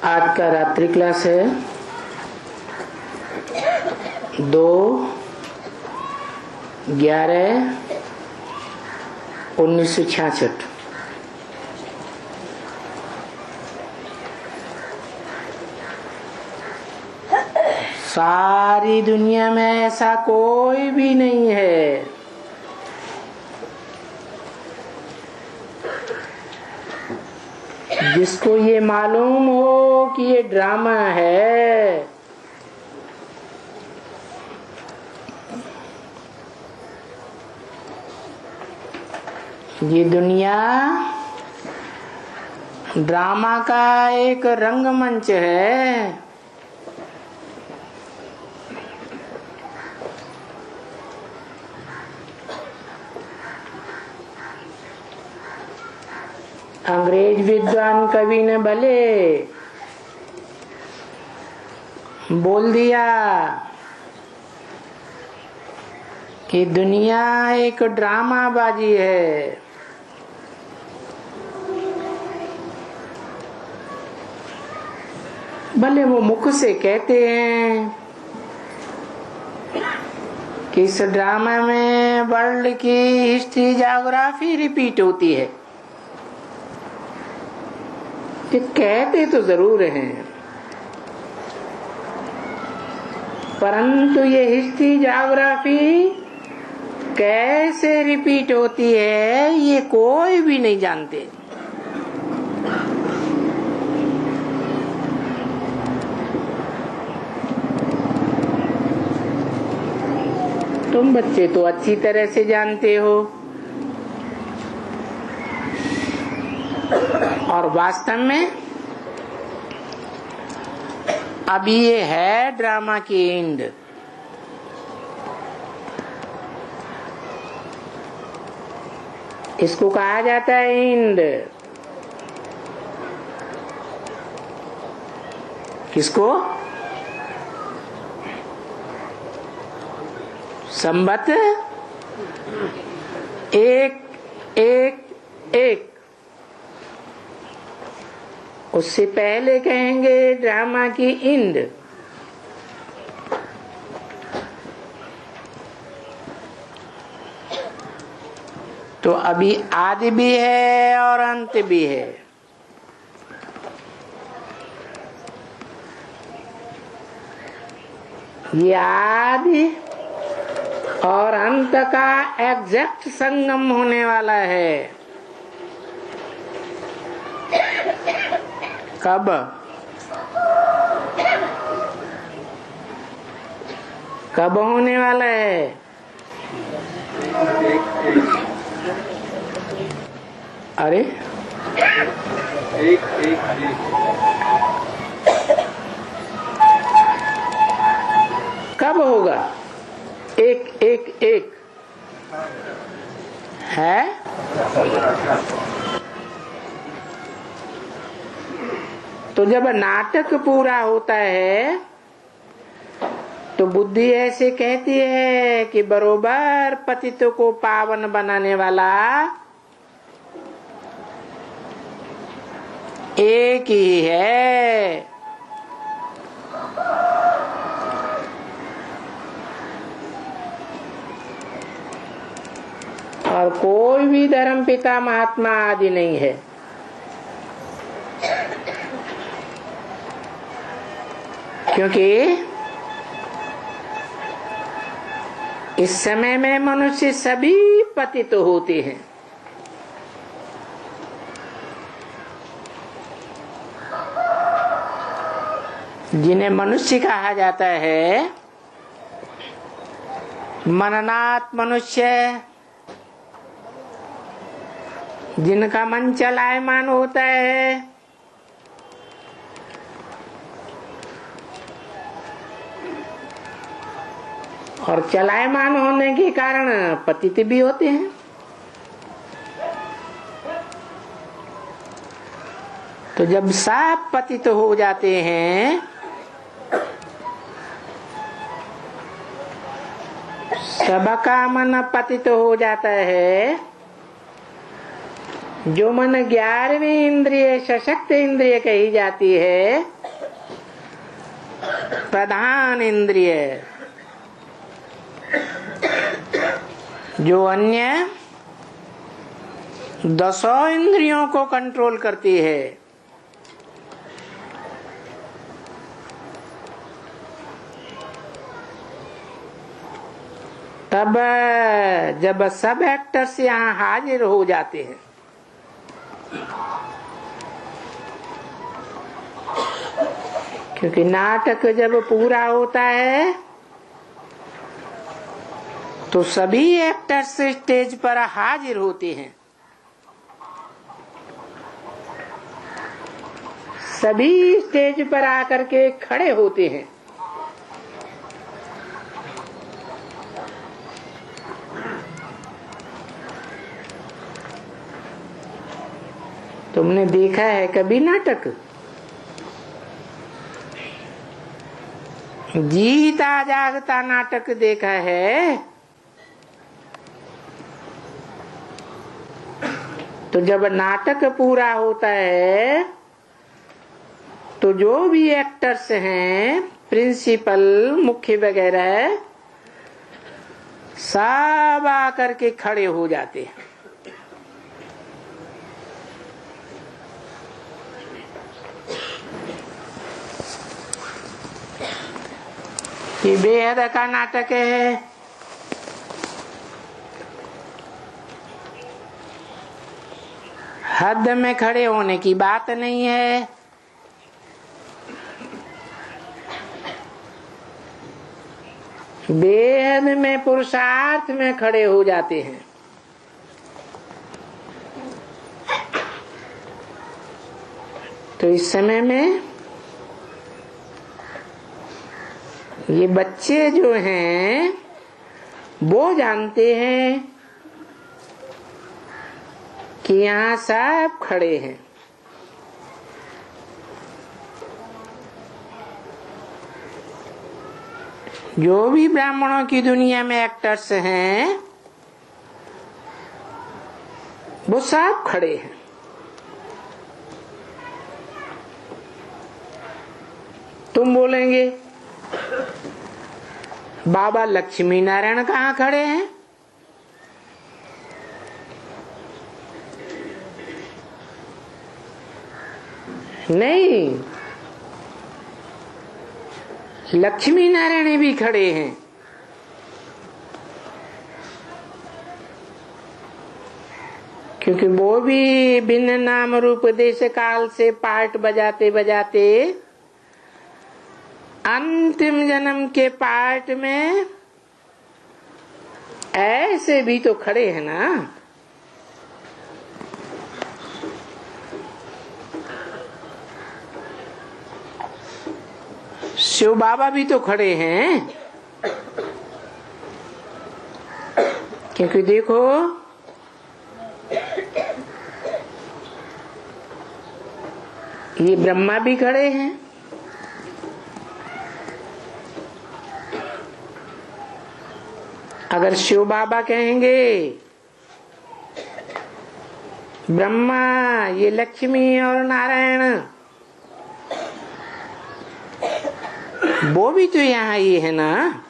आज का रात्रि क्लास है 2/11/1966। सारी दुनिया में ऐसा कोई भी नहीं है जिसको ये मालूम हो कि ये ड्रामा है। ये दुनिया ड्रामा का एक रंगमंच है। अंग्रेज विद्वान कवि ने भले बोल दिया कि दुनिया एक ड्रामाबाजी है, भले वो मुख से कहते हैं कि इस ड्रामा में वर्ल्ड की हिस्ट्री ज्योग्राफी रिपीट होती है। ये कहते तो जरूर हैं, परंतु ये हिस्ट्री ज्योग्राफी कैसे रिपीट होती है ये कोई भी नहीं जानते। तुम बच्चे तो अच्छी तरह से जानते हो, और वास्तव में अभी ये है ड्रामा की एंड। इसको कहा जाता है एंड। किसको? संबत एक एक एक, उससे पहले कहेंगे ड्रामा की एंड। तो अभी आदि भी है और अंत भी है। ये आदि और अंत का एग्जैक्ट संगम होने वाला है। कब? कब होने वाला है? अरे एक कब होगा? एक एक एक है। तो जब नाटक पूरा होता है तो बुद्धि ऐसे कहती है कि बरोबर पतितों को पावन बनाने वाला एक ही है। और कोई भी धर्म पिता महात्मा आदि नहीं है। क्योंकि इस समय में मनुष्य सभी पतित होते हैं। जिन्हें मनुष्य कहा जाता है, मननात् मनुष्य, जिनका मन चलायमान होता है, और चलायमान होने के कारण पतित भी होते हैं। तो जब सब पतित हो जाते हैं सबका मन पतित हो जाता है। जो मन 11वीं इंद्रिय सशक्त इंद्रिय कही जाती है, प्रधान इंद्रिय, जो अन्य 10 इंद्रियों को कंट्रोल करती है, तब जब सब एक्टर्स यहाँ हाजिर हो जाते हैं, क्योंकि नाटक जब पूरा होता है तो सभी एक्टर्स स्टेज पर हाजिर होते हैं। सभी स्टेज पर आकर के खड़े होते हैं। तुमने देखा है कभी नाटक? जीता जागता नाटक देखा है? तो जब नाटक पूरा होता है तो जो भी एक्टर्स हैं, प्रिंसिपल, मुख्य वगैरह, सब आकर के खड़े हो जाते हैं। ये बेहद का नाटक है। हद में खड़े होने की बात नहीं है। बेहद में पुरुषार्थ में खड़े हो जाते हैं। तो इस समय में ये बच्चे जो हैं वो जानते हैं कि यहाँ सब खड़े हैं। जो भी ब्राह्मणों की दुनिया में एक्टर्स हैं वो सब खड़े हैं। तुम बोलेंगे बाबा लक्ष्मी नारायण कहाँ खड़े हैं? नहीं, लक्ष्मी नारायण भी खड़े हैं। क्योंकि वो भी भिन्न नाम रूप देश काल से पार्ट बजाते बजाते अंतिम जन्म के पार्ट में ऐसे भी तो खड़े हैं ना। शिव बाबा भी तो खड़े हैं। क्योंकि देखो ये ब्रह्मा भी खड़े हैं। अगर शिव बाबा कहेंगे ब्रह्मा, ये लक्ष्मी और नारायण, वो भी तो यहाँ ही है ना।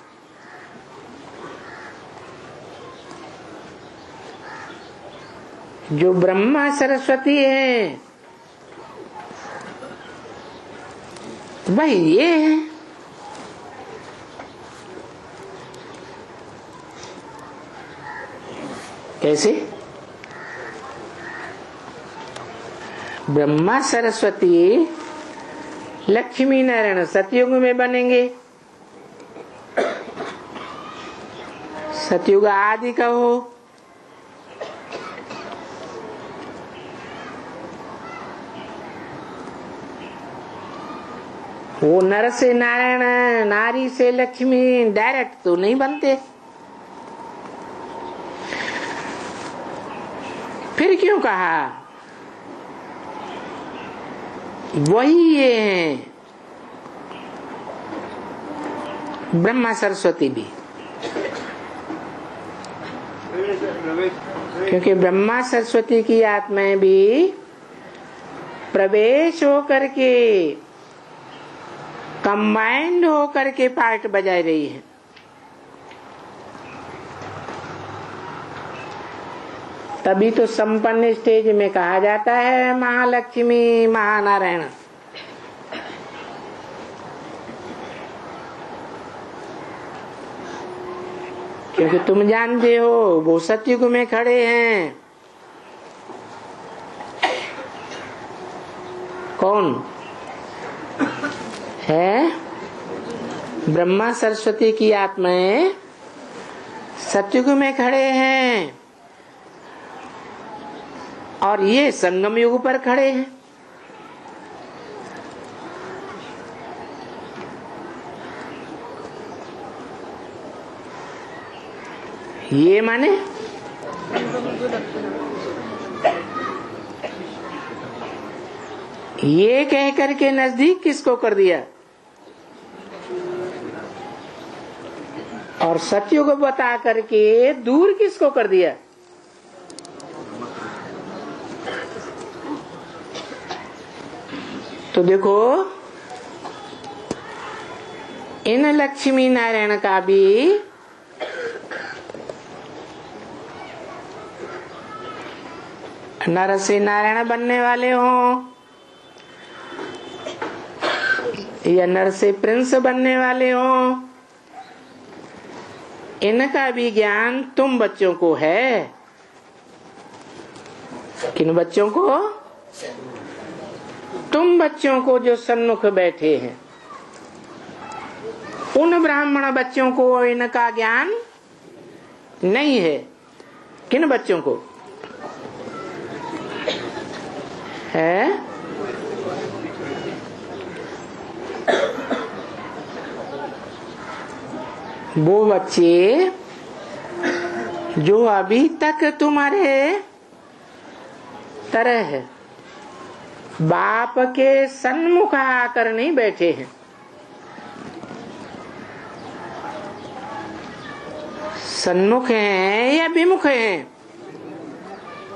जो ब्रह्मा सरस्वती है वही ये है। कैसे? ब्रह्मा सरस्वती लक्ष्मी नारायण सतयुग में बनेंगे। सतयुग आदि कहो, वो नर से नारायण, नारी से लक्ष्मी डायरेक्ट तो नहीं बनते। फिर क्यों कहा? वही ये हैं ब्रह्मा सरस्वती भी। क्योंकि ब्रह्मा सरस्वती की आत्माएं भी प्रवेश होकर के कंबाइंड होकर के पार्ट बजा रही है। तभी तो संपन्न स्टेज में कहा जाता है महालक्ष्मी महानारायण। क्योंकि तुम जानते हो वो सतयुग में खड़े हैं। कौन है? ब्रह्मा सरस्वती की आत्माएं सतयुग में खड़े हैं और ये संगम युग पर खड़े हैं। ये माने ये कह करके नजदीक किसको कर दिया और सतयुग बता करके दूर किसको कर दिया? तो देखो इन लक्ष्मी नारायण का भी नर से नारायण बनने वाले हों या नर से प्रिंस बनने वाले हों, इनका भी ज्ञान तुम बच्चों को है। किन बच्चों को? तुम बच्चों को जो सन्मुख बैठे हैं, उन ब्राह्मण बच्चों को इनका ज्ञान नहीं है। किन बच्चों को है? वो बच्चे जो अभी तक तुम्हारे तरह है, बाप के सन्मुख आकर नहीं बैठे हैं। सन्मुख हैं या विमुख हैं?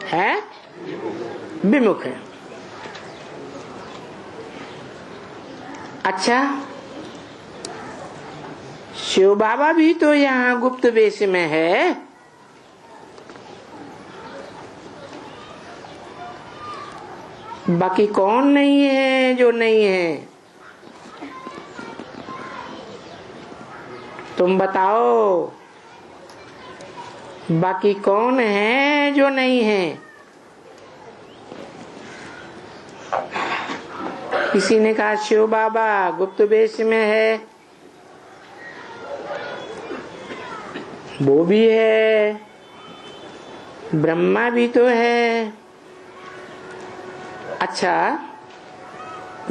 है विमुख है। अच्छा, शिव बाबा भी तो यहाँ गुप्त वेश में है। बाकी कौन नहीं है जो नहीं है? तुम बताओ, बाकी कौन है जो नहीं है? किसी ने कहा शिव बाबा गुप्त वेश में है, वो भी है, ब्रह्मा भी तो है। अच्छा,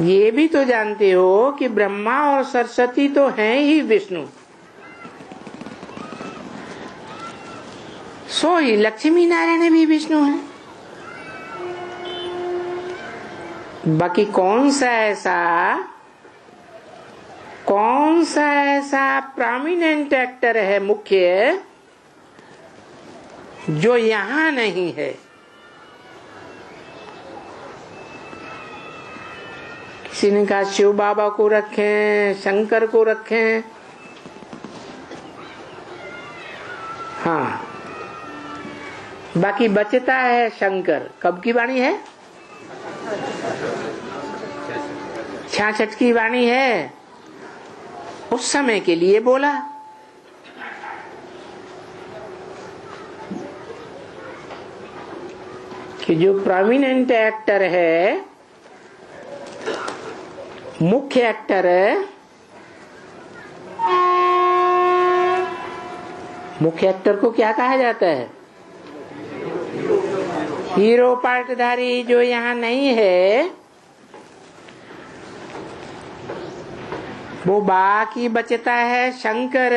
ये भी तो जानते हो कि ब्रह्मा और सरस्वती तो हैं ही विष्णु, सो ही लक्ष्मी नारायण भी विष्णु है। बाकी कौन सा ऐसा प्रोमिनेंट एक्टर है, मुख्य, जो यहाँ नहीं है? किसी ने कहा शिव बाबा को रखें, शंकर को रखें। हाँ, बाकी बचता है शंकर। कब की वाणी है? 66 की वाणी है। उस समय के लिए बोला। कि जो प्रोमिनेंट एक्टर है, मुख्य एक्टर है, मुख्य एक्टर को क्या कहा जाता है? हीरो पार्टधारी जो यहाँ नहीं है, वो बाकी बचता है शंकर।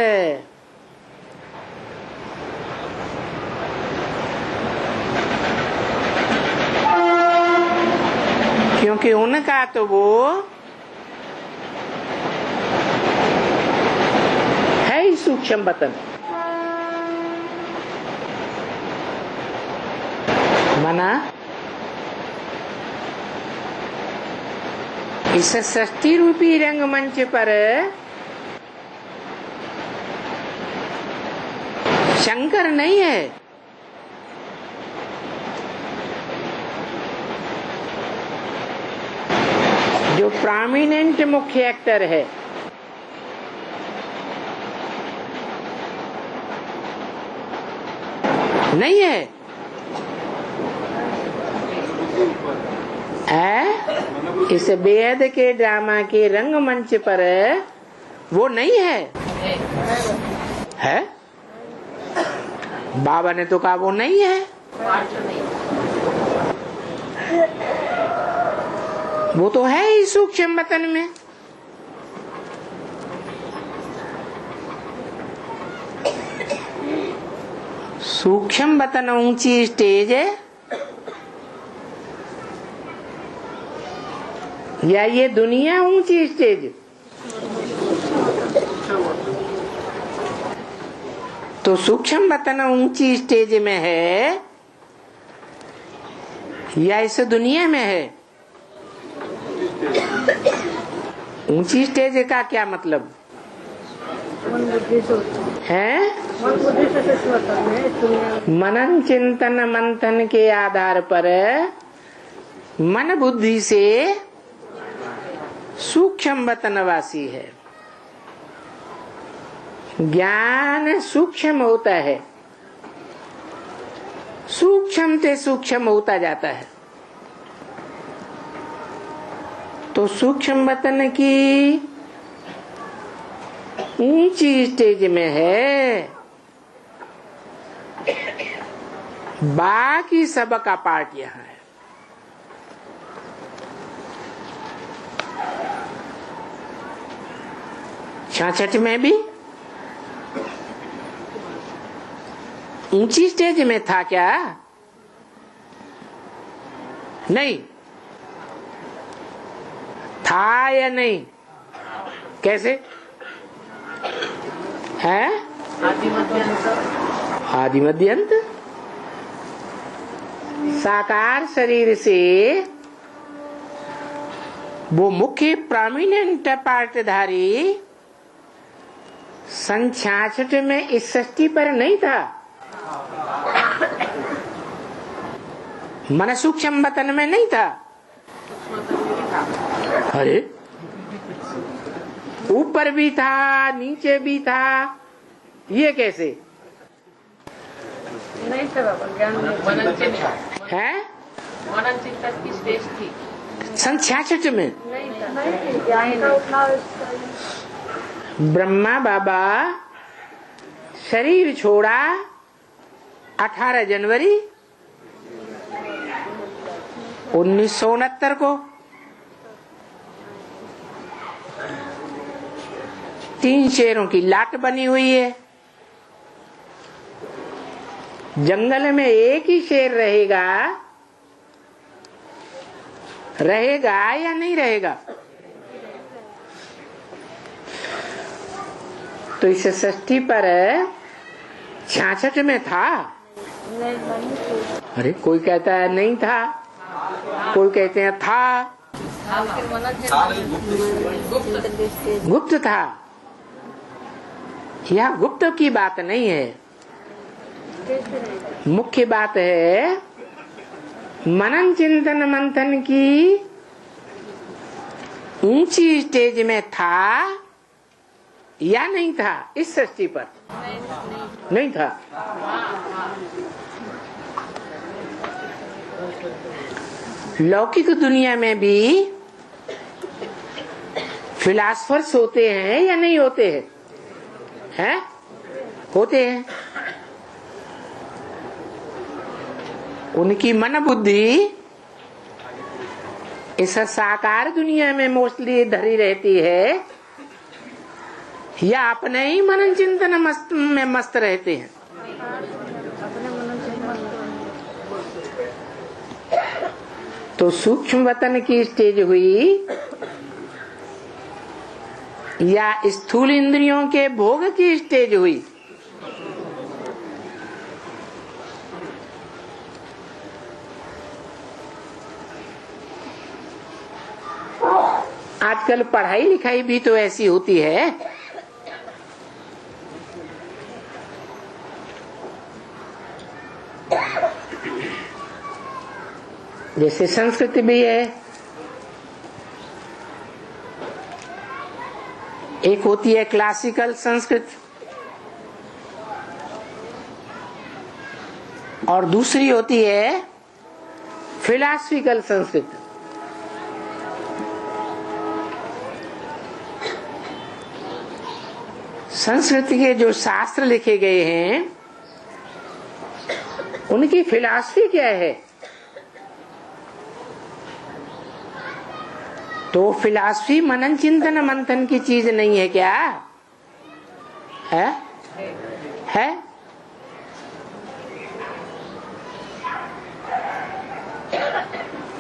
क्योंकि उनका तो वो है ही सूक्ष्म बतन। मना इस सृष्टि रूपी रंगमंच पर शंकर नहीं है। जो प्रोमिनेंट मुख्य एक्टर है नहीं है, इस बेहद के ड्रामा के रंगमंच पर वो नहीं है। है बाबा ने तो कहा वो नहीं है। वो तो है ही सूक्ष्म वतन में। सूक्ष्म वतन ऊंची स्टेज है या ये दुनिया ऊंची स्टेज? तो सूक्ष्म वतन ऊंची स्टेज में है या इस दुनिया में है? ऊंची स्टेज का क्या मतलब है? मनन चिंतन मंथन के आधार पर मन बुद्धि से सूक्ष्म वतनवासी है। ज्ञान सूक्ष्म होता है, सूक्ष्म से सूक्ष्म होता जाता है। तो सूक्ष्म वतन की ऊंची स्टेज में है, बाकी सबका पार्ट यहाँ है। छाछठ में भी ऊंची स्टेज में था क्या? नहीं था या नहीं? कैसे है? आदि मध्य अंत। साकार शरीर से वो मुख्य प्रोमिनेंट पार्टधारी सन 66 में इस सृष्टि पर नहीं था। मन सूक्ष्म वतन में नहीं था। अरे ऊपर भी था नीचे भी था, ये कैसे नहीं था बाबा? ज्ञान है? मनन चिंतन की स्टेज थी सन 66 में नहीं था। ज्ञान का उतना ब्रह्मा बाबा शरीर छोड़ा 18 जनवरी 1969 को। 3 शेरों की लाट बनी हुई है। जंगल में एक ही शेर रहेगा, रहेगा या नहीं रहेगा? तो इस सृष्टि पर 66 में था। अरे कोई कहता है नहीं था, कोई कहते हैं था। गुप्त था। यह गुप्त की बात नहीं है, मुख्य बात है मनन चिंतन मंथन की ऊंची स्टेज में था या नहीं था? इस सृष्टि पर नहीं था। लौकिक दुनिया में भी फिलासफर्स होते हैं या नहीं होते हैं? हैं? होते हैं। उनकी मन बुद्धि इस साकार दुनिया में मोस्टली धरी रहती है या अपने ही मनन चिंतन में मस्त रहते हैं? तो सूक्ष्म वतन की स्टेज हुई या स्थूल इंद्रियों के भोग की स्टेज हुई? आजकल पढ़ाई लिखाई भी तो ऐसी होती है। जैसे संस्कृत भी है, एक होती है क्लासिकल संस्कृत और दूसरी होती है फिलॉसफिकल संस्कृत। संस्कृत के जो शास्त्र लिखे गए हैं उनकी फिलॉसफी क्या है? तो फिलॉसफी मनन चिंतन मंथन की चीज नहीं है क्या? है?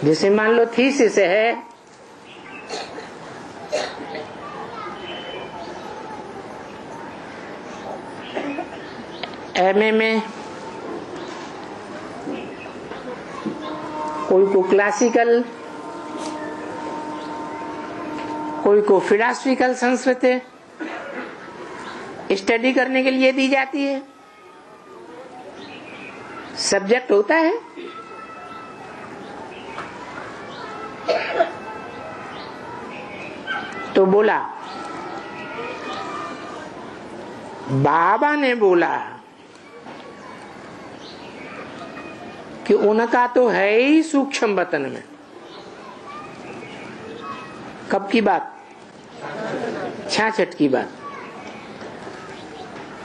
जैसे मान लो थीसिस है, एमए में कोई को क्लासिकल, कोई को फिलॉसफिकल संस्कृत स्टडी करने के लिए दी जाती है। सब्जेक्ट होता है। तो बोला, बाबा ने बोला कि उनका तो है ही सूक्ष्म वतन में। कब की बात? 66 की बात।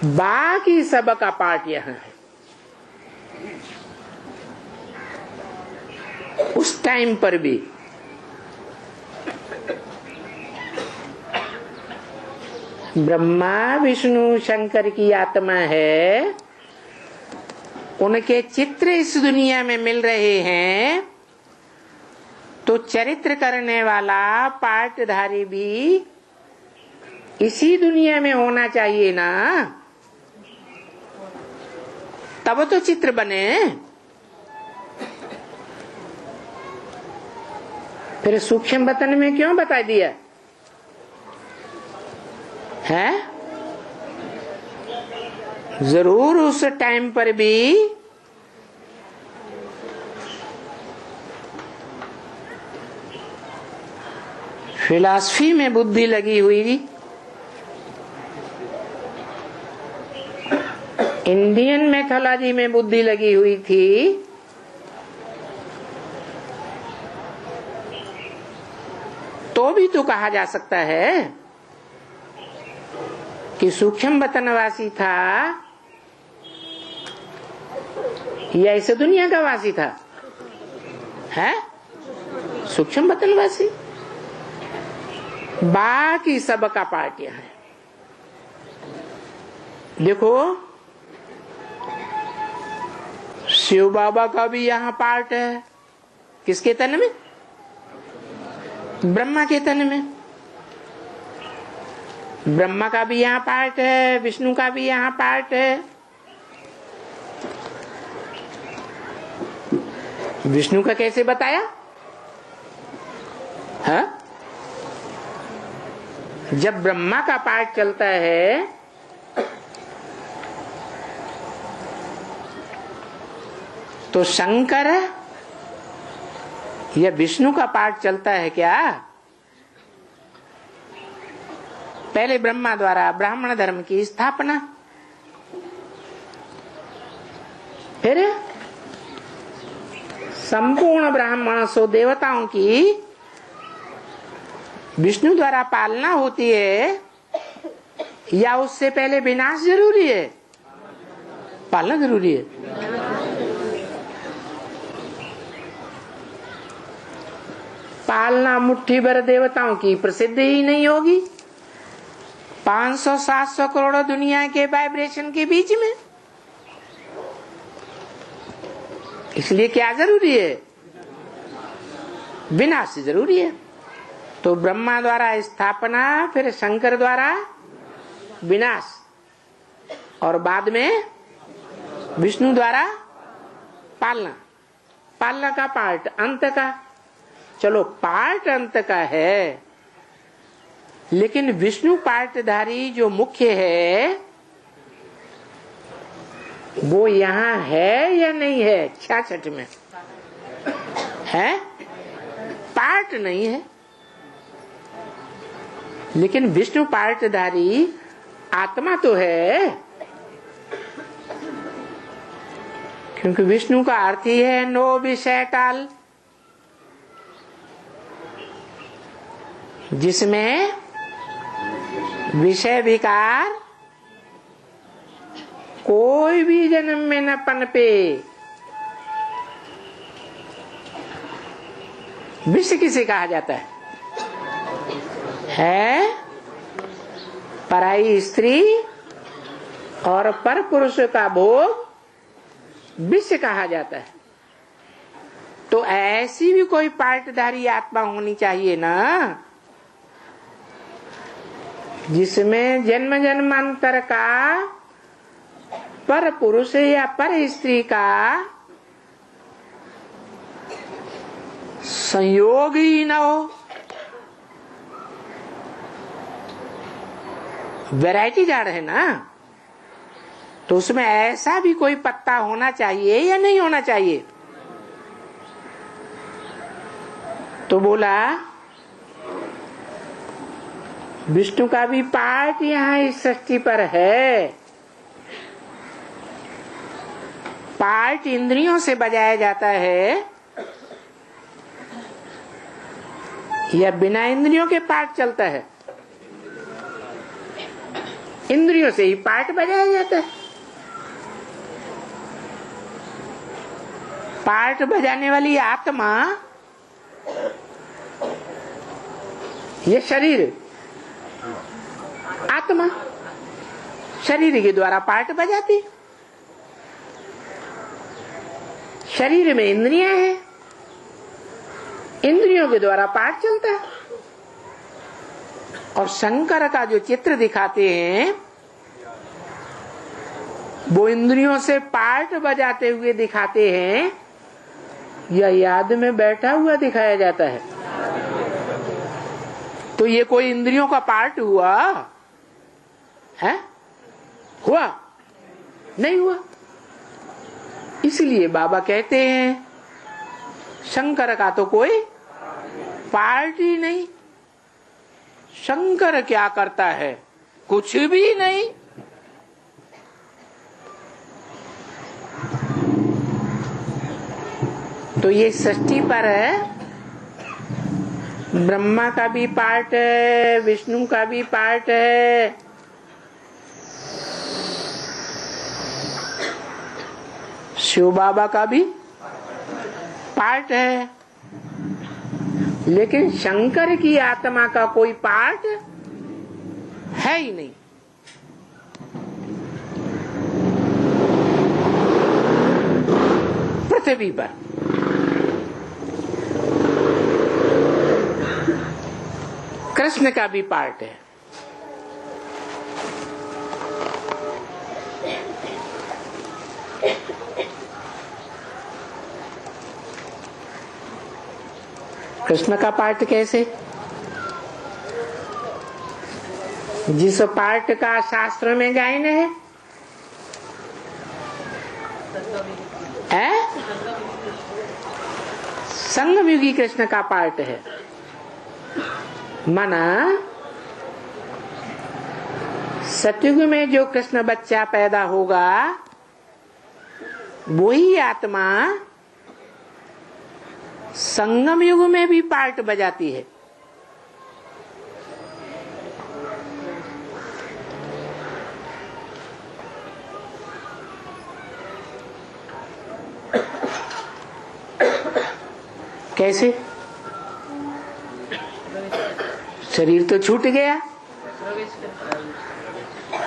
बाकी सब का पार्ट यहां है। उस टाइम पर भी ब्रह्मा विष्णु शंकर की आत्मा है, उनके चित्र इस दुनिया में मिल रहे हैं, तो चरित्र करने वाला पार्टधारी भी इसी दुनिया में होना चाहिए ना, तब तो चित्र बने। फिर सूक्ष्म वतन में क्यों बता दिया है? जरूर उस टाइम पर भी फिलॉसफी में बुद्धि लगी हुई थी। इंडियन मैथोलॉजी में बुद्धि लगी हुई थी। तो भी तो कहा जा सकता है कि सूक्ष्म वतनवासी था या इस दुनिया का वासी था? है सूक्ष्म वतनवासी। बाकी सब का पार्ट यहां है। देखो, शिव बाबा का भी यहाँ पार्ट है। किसके तन में? ब्रह्मा के तन में। ब्रह्मा का भी यहाँ पार्ट है, विष्णु का भी यहाँ पार्ट है। विष्णु का कैसे बताया? हाँ? जब ब्रह्मा का पार्ट चलता है तो शंकर या विष्णु का पार्ट चलता है क्या? पहले ब्रह्मा द्वारा ब्राह्मण धर्म की स्थापना, फिर संपूर्ण ब्राह्मण सो देवताओं की विष्णु द्वारा पालना होती है, या उससे पहले विनाश जरूरी है? पालना जरूरी है। पालना मुट्ठी भर देवताओं की प्रसिद्ध ही नहीं होगी 500-700 करोड़ दुनिया के वाइब्रेशन के बीच में। इसलिए क्या जरूरी है? विनाश जरूरी है। तो ब्रह्मा द्वारा स्थापना, फिर शंकर द्वारा विनाश, और बाद में विष्णु द्वारा पालना। पालना का पार्ट अंत का। चलो पार्ट अंत का है, लेकिन विष्णु पाटधारी जो मुख्य है वो यहाँ है या नहीं है? 66 में है, पार्ट नहीं है, लेकिन विष्णु पार्टधारी आत्मा तो है, क्योंकि विष्णु का अर्थ ही है नो विषय काल, जिसमें विषय विकार कोई भी जन्म में न पनपे। विषय किसे कहा जाता है? पराई स्त्री और पर पुरुष का भोग विषय कहा जाता है। तो ऐसी भी कोई पार्टधारी आत्मा होनी चाहिए ना, जिसमें जन्म जन्मांतर का पर पुरुष या पर स्त्री का संयोग ही न हो। वैरायटी झाड़ है ना, तो उसमें ऐसा भी कोई पत्ता होना चाहिए या नहीं होना चाहिए? तो बोला विष्णु का भी पार्ट यहाँ इस सृष्टि पर है। पार्ट इंद्रियों से बजाया जाता है या बिना इंद्रियों के पार्ट चलता है? इंद्रियों से ही पार्ट बजाया जाता है। पार्ट बजाने वाली आत्मा ये शरीर, आत्मा शरीर के द्वारा पार्ट बजाती। शरीर में इंद्रियां हैं, इंद्रियों के द्वारा पार्ट चलता है। और शंकर का जो चित्र दिखाते हैं वो इंद्रियों से पार्ट बजाते हुए दिखाते हैं या याद में बैठा हुआ दिखाया जाता है? तो ये कोई इंद्रियों का पार्ट हुआ है? हुआ नहीं हुआ। इसलिए बाबा कहते हैं शंकर का तो कोई पार्ट ही नहीं। शंकर क्या करता है? कुछ भी नहीं। तो ये सृष्टि पर ब्रह्मा का भी पार्ट है, विष्णु का भी पार्ट है, शिव बाबा का भी पार्ट है, लेकिन शंकर की आत्मा का कोई पार्ट है ही नहीं। पृथ्वी पर कृष्ण का भी पार्ट है। कृष्ण का पार्ट कैसे? जिस पार्ट का शास्त्र में गायन है संगमयुगी कृष्ण का पार्ट है। माना सतयुग में जो कृष्ण बच्चा पैदा होगा वही आत्मा संगम युग में भी पार्ट बजाती है। कैसे? शरीर तो छूट गया,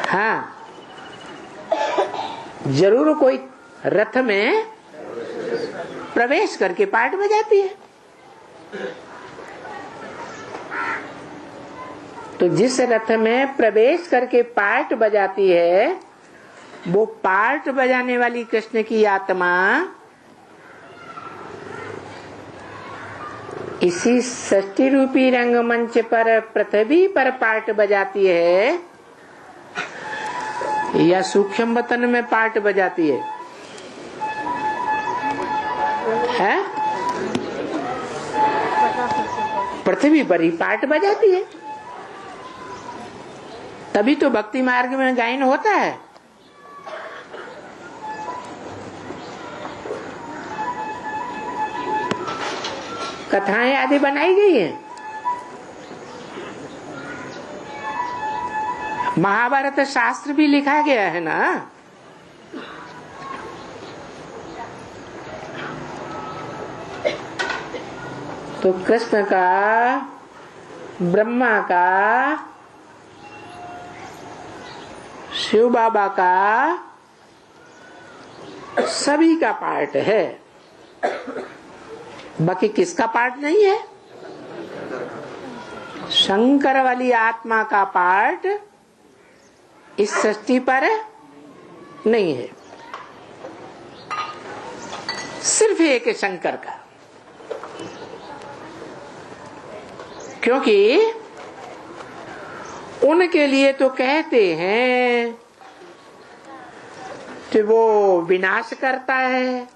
हाँ, जरूर कोई रथ में प्रवेश करके पार्ट बजाती है। तो जिस रथ में प्रवेश करके पार्ट बजाती है वो पार्ट बजाने वाली कृष्ण की आत्मा इसी सृष्टि रूपी रंगमंच पर पृथ्वी पर पार्ट बजाती है या सूक्ष्म वतन में पार्ट बजाती है? पृथ्वी पर ही पार्ट बजाती है, तभी तो भक्ति मार्ग में गायन होता है। कथाएं आदि बनाई गई हैं। महाभारत शास्त्र भी लिखा गया है ना। तो कृष्ण का, ब्रह्मा का, शिव बाबा का, सभी का पार्ट है। बाकी किसका पार्ट नहीं है? शंकर वाली आत्मा का पार्ट इस सृष्टि पर नहीं है, सिर्फ एक शंकर का। क्योंकि उनके लिए तो कहते हैं कि वो विनाश करता है।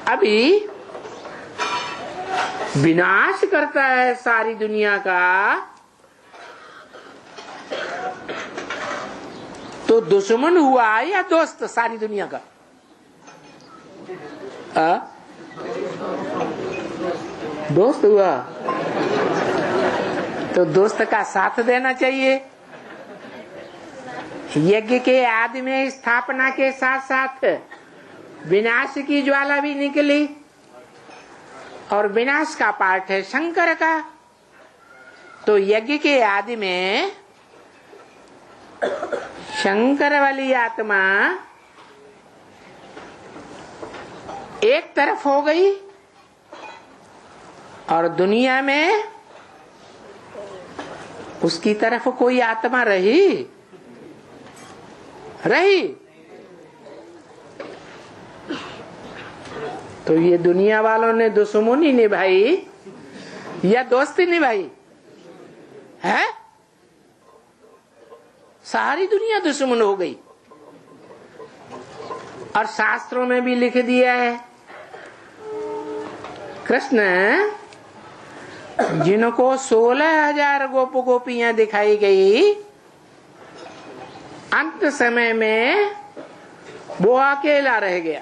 अभी विनाश करता है सारी दुनिया का, तो दुश्मन हुआ या दोस्त सारी दुनिया का? दोस्त हुआ। तो दोस्त का साथ देना चाहिए। यज्ञ के आदि में स्थापना के साथ साथ विनाश की ज्वाला भी निकली, और विनाश का पार्ट है शंकर का। तो यज्ञ के आदि में शंकर वाली आत्मा एक तरफ हो गई, और दुनिया में उसकी तरफ कोई आत्मा रही? तो ये दुनिया वालों ने दुश्मनी निभाई या दोस्ती निभाई है? सारी दुनिया दुश्मन हो गई। और शास्त्रों में भी लिख दिया है, कृष्ण जिनको 16,000 गोप गोपियां दिखाई गई, अंत समय में वो अकेला रह गया।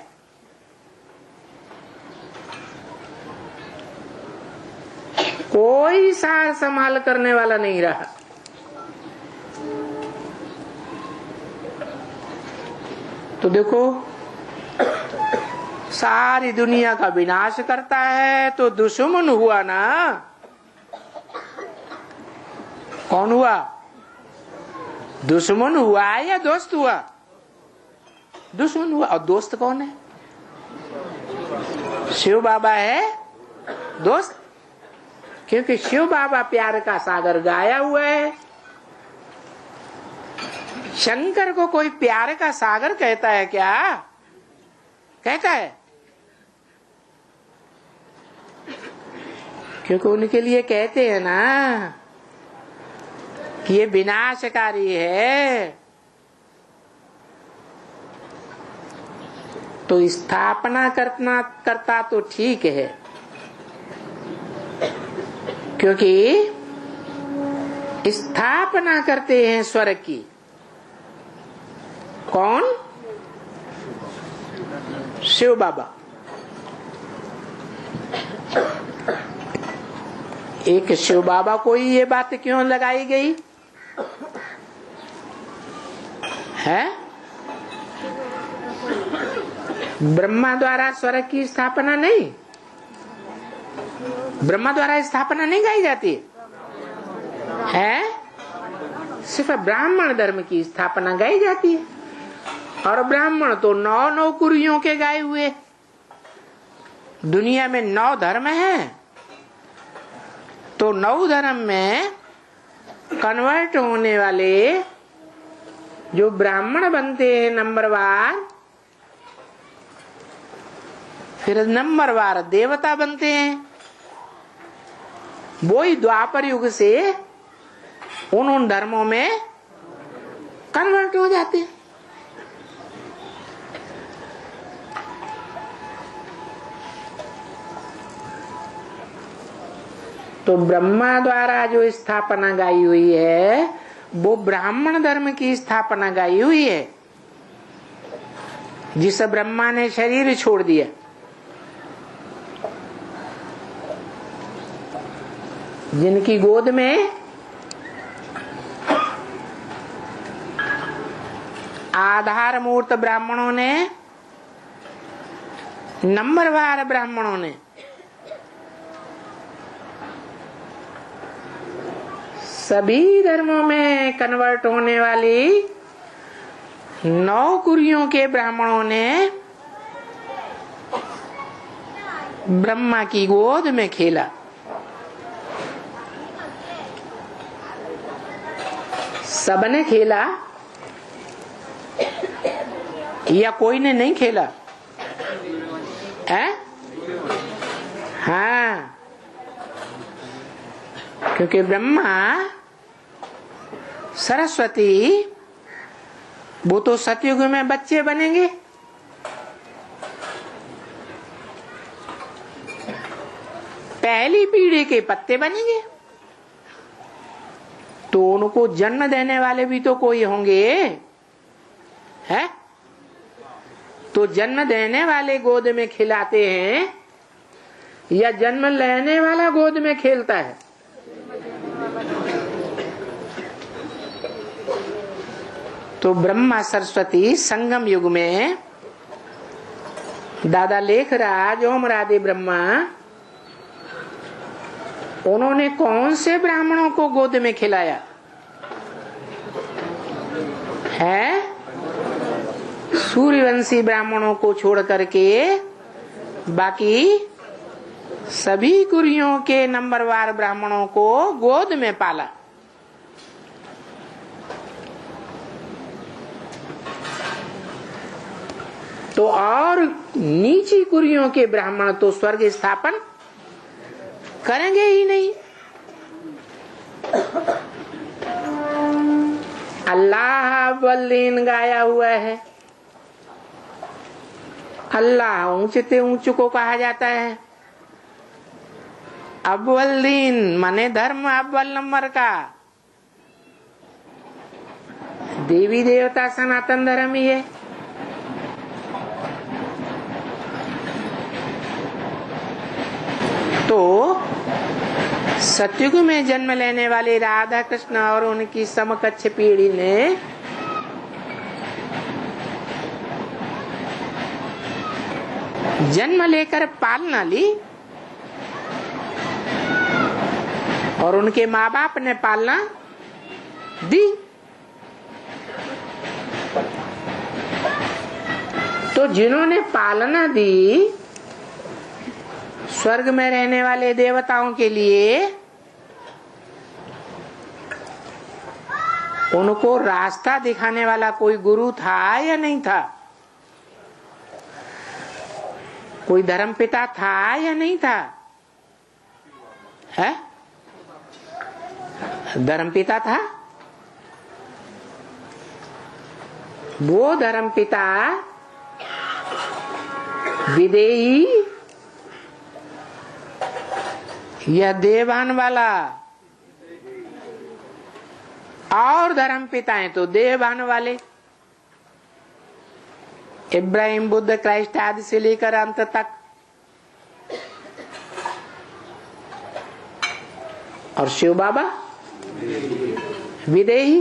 कोई सार संभाल करने वाला नहीं रहा। तो देखो, सारी दुनिया का विनाश करता है, तो दुश्मन हुआ ना। कौन हुआ? दुश्मन हुआ या दोस्त हुआ? दुश्मन हुआ। और दोस्त कौन है? शिव बाबा है दोस्त, क्योंकि शिव बाबा प्यार का सागर गाया हुआ है। शंकर को कोई प्यार का सागर कहता है क्या? कहता है? क्योंकि उनके लिए कहते हैं ना कि ये विनाशकारी है। तो स्थापना करता तो ठीक है, क्योंकि स्थापना करते हैं स्वर्ग की। कौन? शिव बाबा। एक शिव बाबा को ही ये बात क्यों लगाई गई है? ब्रह्मा द्वारा स्वर्ग की स्थापना नहीं, ब्रह्मा द्वारा स्थापना नहीं गाई जाती है, सिर्फ ब्राह्मण धर्म की स्थापना गाई जाती है। और ब्राह्मण तो 9 नौकरियों के गाए हुए। दुनिया में 9 धर्म है, तो 9 धर्म में कन्वर्ट होने वाले जो ब्राह्मण बनते हैं नंबरवार, फिर नंबरवार देवता बनते हैं। वो ही द्वापर युग से उन धर्मों में कन्वर्ट हो जाते हैं। तो ब्रह्मा द्वारा जो स्थापना गाई हुई है वो ब्राह्मण धर्म की स्थापना गाई हुई है, जिस ब्रह्मा ने शरीर छोड़ दिया। जिनकी गोद में आधार मूर्त ब्राह्मणों ने, नंबरवार ब्राह्मणों ने सभी धर्मों में कन्वर्ट होने वाली 9 कुरियों के ब्राह्मणों ने ब्रह्मा की गोद में खेला। सबने खेला या कोई ने नहीं खेला है? हाँ, क्योंकि ब्रह्मा सरस्वती वो तो सतयुग में बच्चे बनेंगे, पहली पीढ़ी के पत्ते बनेंगे, तो उनको जन्म देने वाले भी तो कोई होंगे है? तो जन्म देने वाले गोद में खिलाते हैं या जन्म लेने वाला गोद में खेलता है? तो ब्रह्मा सरस्वती संगम युग में दादा लेखराज ओम राधे ब्रह्मा, उन्होंने कौन से ब्राह्मणों को गोद में खिलाया है? सूर्यवंशी ब्राह्मणों को छोड़ करके बाकी सभी कुरियों के नंबरवार ब्राह्मणों को गोद में पाला। तो और नीची कुरियों के ब्राह्मण तो स्वर्ग स्थापन करेंगे ही नहीं। अल्लाह बल्लीन गाया हुआ है। अल्लाह ऊंचते ऊंच को कहा जाता है। अव्वलीन माने धर्म अव्वल नंबर का। देवी देवता सनातन धर्म ही है। तो सतयुग में जन्म लेने वाले राधा कृष्ण और उनकी समकक्ष पीढ़ी ने जन्म लेकर पालना ली और उनके माँ बाप ने पालना दी। तो जिन्होंने पालना दी स्वर्ग में रहने वाले देवताओं के लिए, उनको रास्ता दिखाने वाला कोई गुरु था या नहीं था? कोई धर्मपिता था या नहीं था? है? धर्मपिता था। वो धर्मपिता विदेही या देवान वाला, और धर्मपिता हैं तो देवान वाले। इब्राहिम, बुद्ध, क्राइस्ट आदि से लेकर अंत तक। और शिव बाबा विदेही।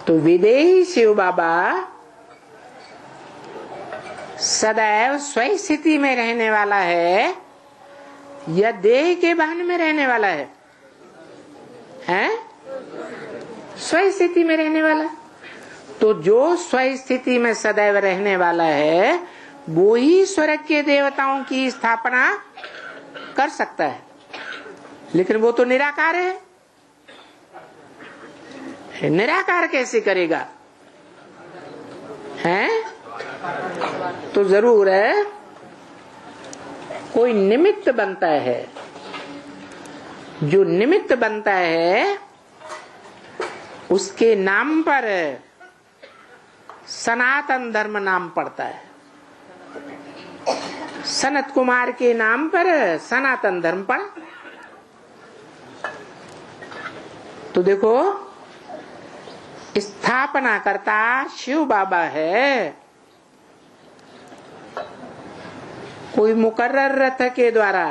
तो विदेही शिव बाबा सदैव स्वयं स्थिति में रहने वाला है या देह के भान में रहने वाला है? हैं? स्वयं स्थिति में रहने वाला। तो जो स्वयं स्थिति में सदैव रहने वाला है वो ही स्वर्ग के देवताओं की स्थापना कर सकता है, लेकिन वो तो निराकार है। निराकार कैसे करेगा? हैं? तो जरूर है कोई निमित्त बनता है। जो निमित्त बनता है उसके नाम पर सनातन धर्म नाम पड़ता है। सनत कुमार के नाम पर सनातन धर्म पड़ा। तो देखो, स्थापना करता शिव बाबा है, कोई मुकर्रर रथ के द्वारा,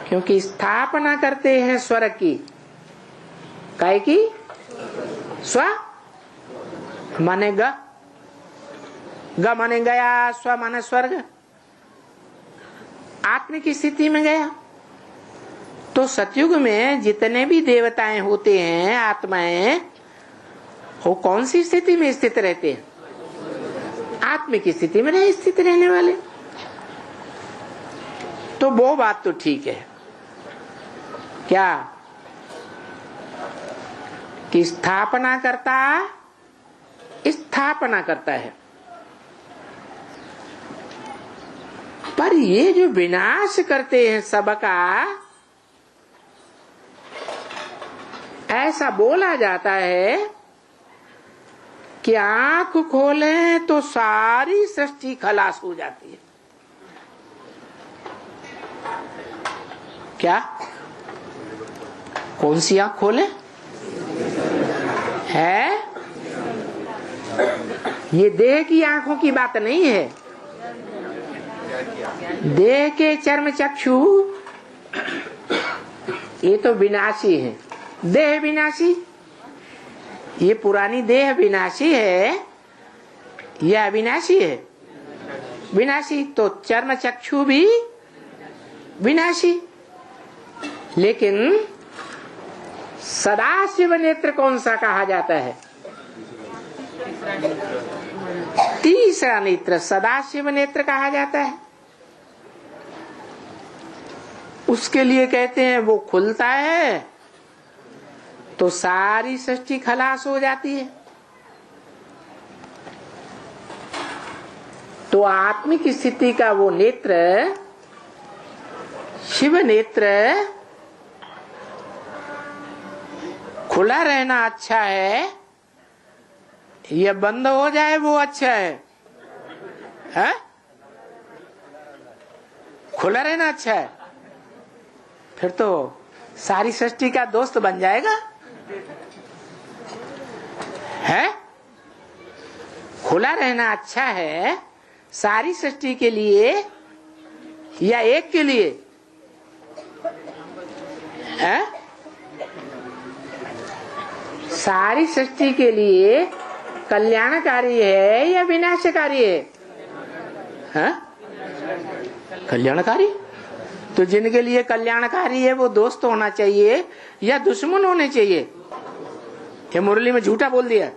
क्योंकि स्थापना करते हैं स्वर्ग की। काय की? स्व माने ग माने गया, स्व माने स्वर्ग, आत्मिक स्थिति में गया। तो सतयुग में जितने भी देवताएं होते हैं, आत्माएं, वो कौन सी स्थिति में स्थित रहते हैं? आत्मिक स्थिति में नहीं स्थित रहने वाले। तो वो बात तो ठीक है क्या कि स्थापना करता है, पर ये जो विनाश करते हैं सबका, ऐसा बोला जाता है कि आंख खोले तो सारी सृष्टि खलास हो जाती है। क्या? कौन सी आंख खोले? है ये देह की आंखों की बात नहीं है। देह के चर्म चक्षु ये तो विनाशी है। देह विनाशी, ये पुरानी देह विनाशी है या अविनाशी है? विनाशी। तो चर्म चक्षु भी विनाशी। लेकिन सदाशिव नेत्र कौन सा कहा जाता है? तीसरा नेत्र सदाशिव नेत्र कहा जाता है। उसके लिए कहते हैं वो खुलता है तो सारी सृष्टि खलास हो जाती है। तो आत्मिक स्थिति का वो नेत्र, शिव नेत्र, खुला रहना अच्छा है या बंद हो जाए वो अच्छा है? खुला रहना अच्छा है। फिर तो सारी सृष्टि का दोस्त बन जाएगा। है? खुला रहना अच्छा है सारी सृष्टि के लिए या एक के लिए? है? सारी सृष्टि के लिए कल्याणकारी है या विनाशकारी है? कल्याणकारी। तो जिनके लिए कल्याणकारी है वो दोस्त होना चाहिए या दुश्मन होने चाहिए? ये मुरली में झूठा बोल दिया।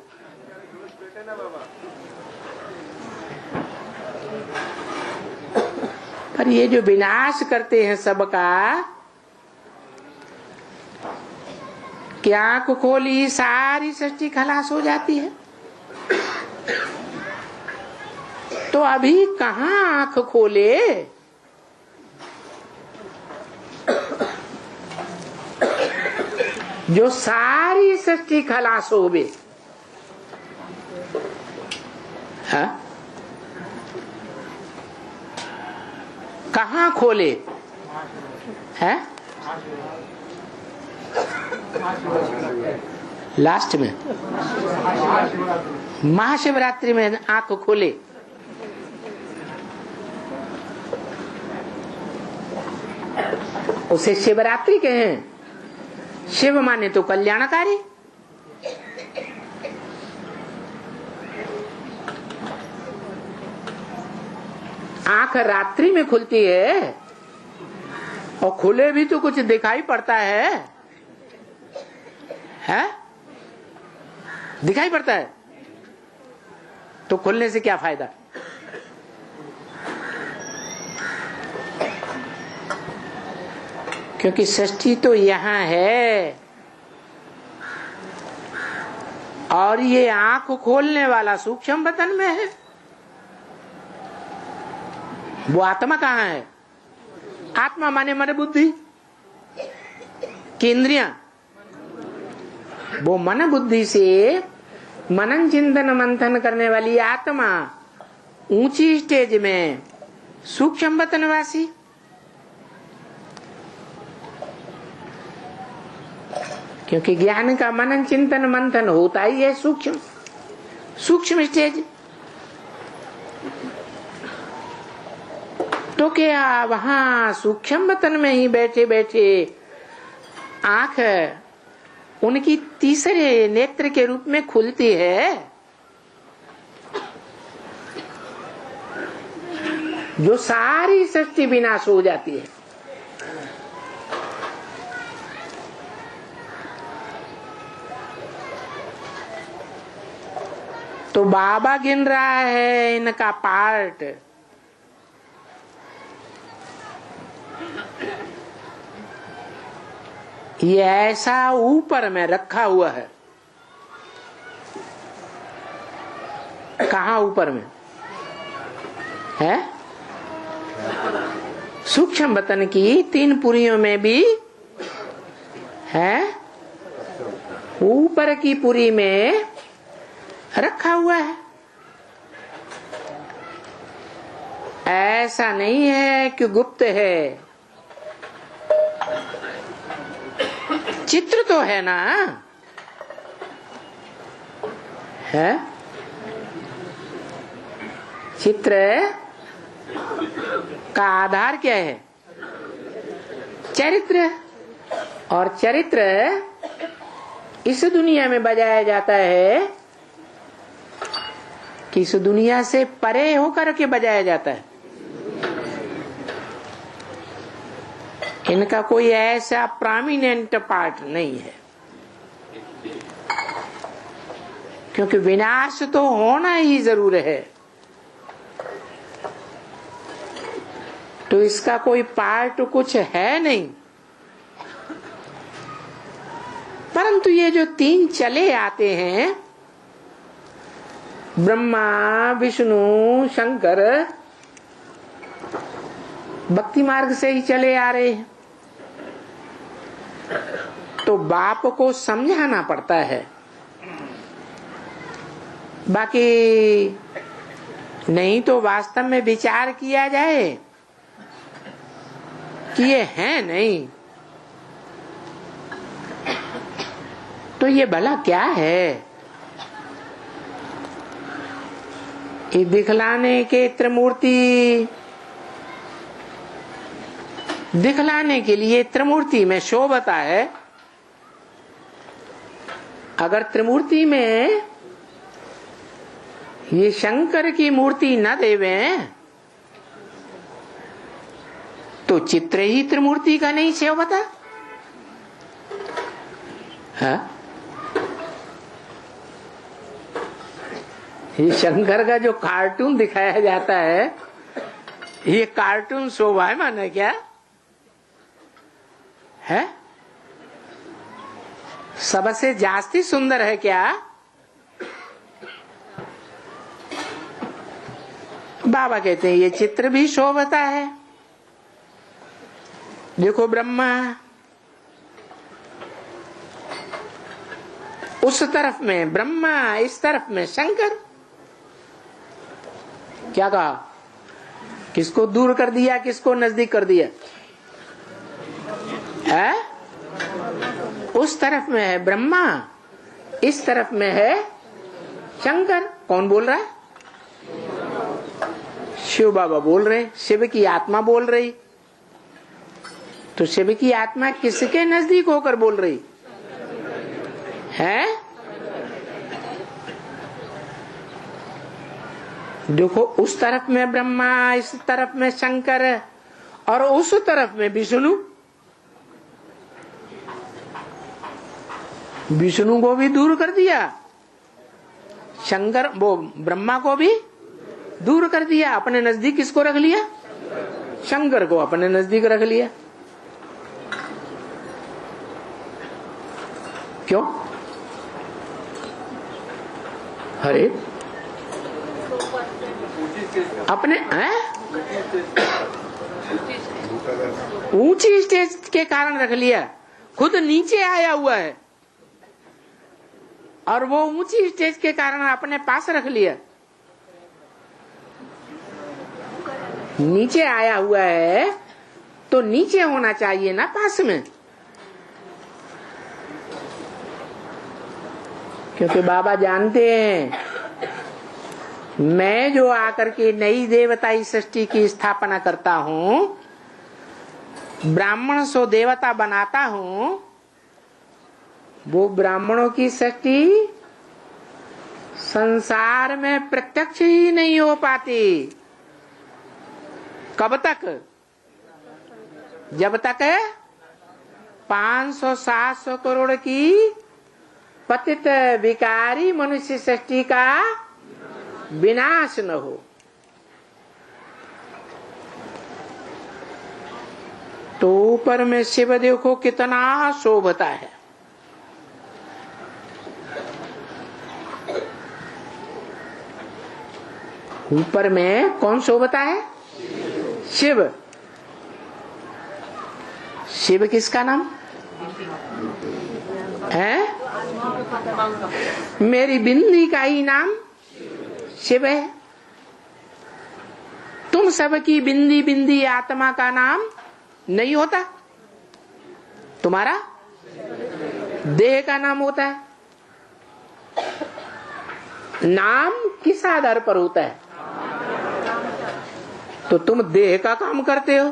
पर ये जो विनाश करते हैं सबका, कि आंख खोली सारी सृष्टि खलास हो जाती है। तो अभी कहाँ आंख खोले? जो सारी सृष्टि खलास हो गई। कहाँ खोले? है लास्ट में महाशिवरात्रि में आंख खोले। उसे शिवरात्रि कहें। शिव माने तो कल्याणकारी। आंख रात्रि में खुलती है और खुले भी तो कुछ दिखाई पड़ता है। दिखाई पड़ता है तो खुलने से क्या फायदा? क्योंकि सृष्टि तो यहाँ है और ये आंख खोलने वाला सूक्ष्म वतन में है। वो आत्मा कहाँ है? आत्मा माने मन बुद्धि की इंद्रियां। वो मन बुद्धि से मनन चिंतन मंथन करने वाली आत्मा ऊंची स्टेज में सूक्ष्म वतनवासी। क्योंकि ज्ञान का मनन चिंतन मंथन होता ही है सूक्ष्म सूक्ष्म स्टेज। तो क्या वहां सूक्ष्म वतन में ही बैठे बैठे आंख उनकी तीसरे नेत्र के रूप में खुलती है, जो सारी सृष्टि विनाश हो जाती है। तो बाबा गिन रहा है इनका पार्ट। ये ऐसा ऊपर में रखा हुआ है। कहाँ ऊपर में है? सूक्ष्म वतन की 3 पुरियों में भी है, ऊपर की पुरी में रखा हुआ है। ऐसा नहीं है कि गुप्त है, चित्र तो है ना, है चित्र का आधार क्या है? चरित्र। और चरित्र इस दुनिया में बजाया जाता है कि इस दुनिया से परे होकर के बजाया जाता है। इनका कोई ऐसा प्रोमिनेंट पार्ट नहीं है, क्योंकि विनाश तो होना ही जरूर है। तो इसका कोई पार्ट कुछ है नहीं। परंतु ये जो 3 चले आते हैं, ब्रह्मा विष्णु शंकर, भक्ति मार्ग से ही चले आ रहे हैं। तो बाप को समझाना पड़ता है, बाकी नहीं तो वास्तव में विचार किया जाए कि ये है नहीं, तो ये भला क्या है? ये दिखलाने के त्रिमूर्ति, दिखलाने के लिए त्रिमूर्ति में शोभता है। अगर त्रिमूर्ति में ये शंकर की मूर्ति न देवे तो चित्र ही त्रिमूर्ति का नहीं शोभता है। ये शंकर का जो कार्टून दिखाया जाता है, ये कार्टून शोभायमान है क्या है? सबसे जास्ती सुंदर है क्या? बाबा कहते हैं ये चित्र भी शोभता है। देखो ब्रह्मा उस तरफ में ब्रह्मा, इस तरफ में शंकर। क्या कहा? किसको दूर कर दिया, किसको नजदीक कर दिया है? उस तरफ में है ब्रह्मा, इस तरफ में है शंकर। कौन बोल रहा है? शिव बाबा बोल रहे, शिव की आत्मा बोल रही। तो शिव की आत्मा किसके नजदीक होकर बोल रही है? देखो उस तरफ में ब्रह्मा, इस तरफ में शंकर, और उस तरफ में विष्णु। विष्णु को भी दूर कर दिया, शंकर वो ब्रह्मा को भी दूर कर दिया। अपने नजदीक किसको रख लिया? शंकर को अपने नजदीक रख लिया। क्यों? अरे अपने ऊंची स्टेज के कारण रख लिया, खुद नीचे आया हुआ है और वो ऊंची स्टेज के कारण अपने पास रख लिया। नीचे आया हुआ है तो नीचे होना चाहिए ना पास में, क्योंकि बाबा जानते हैं मैं जो आकर के नई देवताई सृष्टि की स्थापना करता हूं, ब्राह्मण सो देवता बनाता हूं, वो ब्राह्मणों की सृष्टि संसार में प्रत्यक्ष ही नहीं हो पाती। कब तक? जब तक 500-700 करोड़ की पतित विकारी मनुष्य सृष्टि का विनाश न हो। तो ऊपर में शिव देखो कितना शोभता है, ऊपर में कौन शोभता है? शिव। शिव किसका नाम है? मेरी बिंदी का ही नाम शिव है। तुम सबकी बिंदी बिंदी आत्मा का नाम नहीं होता, तुम्हारा देह का नाम होता है। नाम किस आधार पर होता है? तो तुम देह का काम करते हो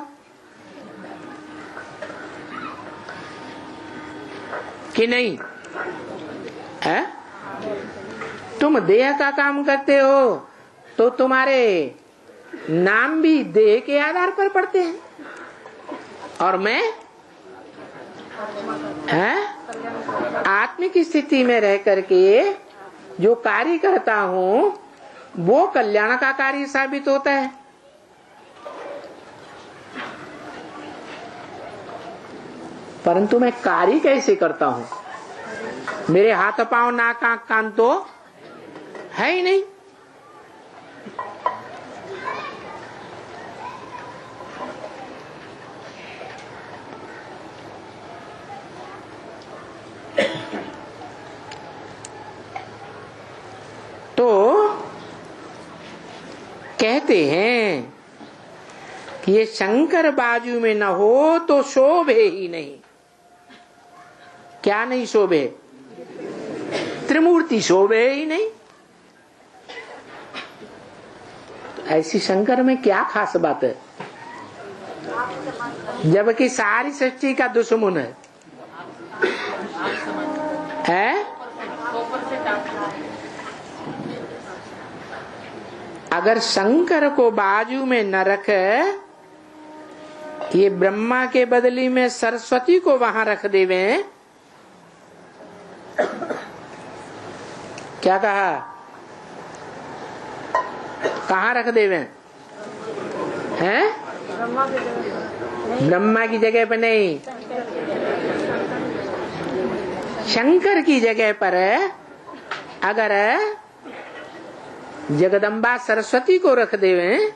कि नहीं है? तुम देह का काम करते हो तो तुम्हारे नाम भी देह के आधार पर पड़ते हैं। और मैं आत्मिक स्थिति में रह करके जो कार्य करता हूँ वो कल्याण का कार्य साबित होता है। परंतु मैं कार्य कैसे करता हूँ? मेरे हाथ पांव नाक आंख कान तो है ही नहीं। तो कहते हैं कि ये शंकर बाजू में न हो तो शोभे ही नहीं। क्या नहीं शोभे? त्रिमूर्ति शोभे ही नहीं। ऐसी शंकर में क्या खास बात है, जबकि सारी सृष्टि का दुश्मन है? अगर शंकर को बाजू में न रख, ये ब्रह्मा के बदली में सरस्वती को वहां रख देवे। क्या कहा? कहाँ रख देवे हैं? ब्रह्मा की जगह पर नहीं, शंकर की जगह पर अगर जगदम्बा सरस्वती को रख देवे,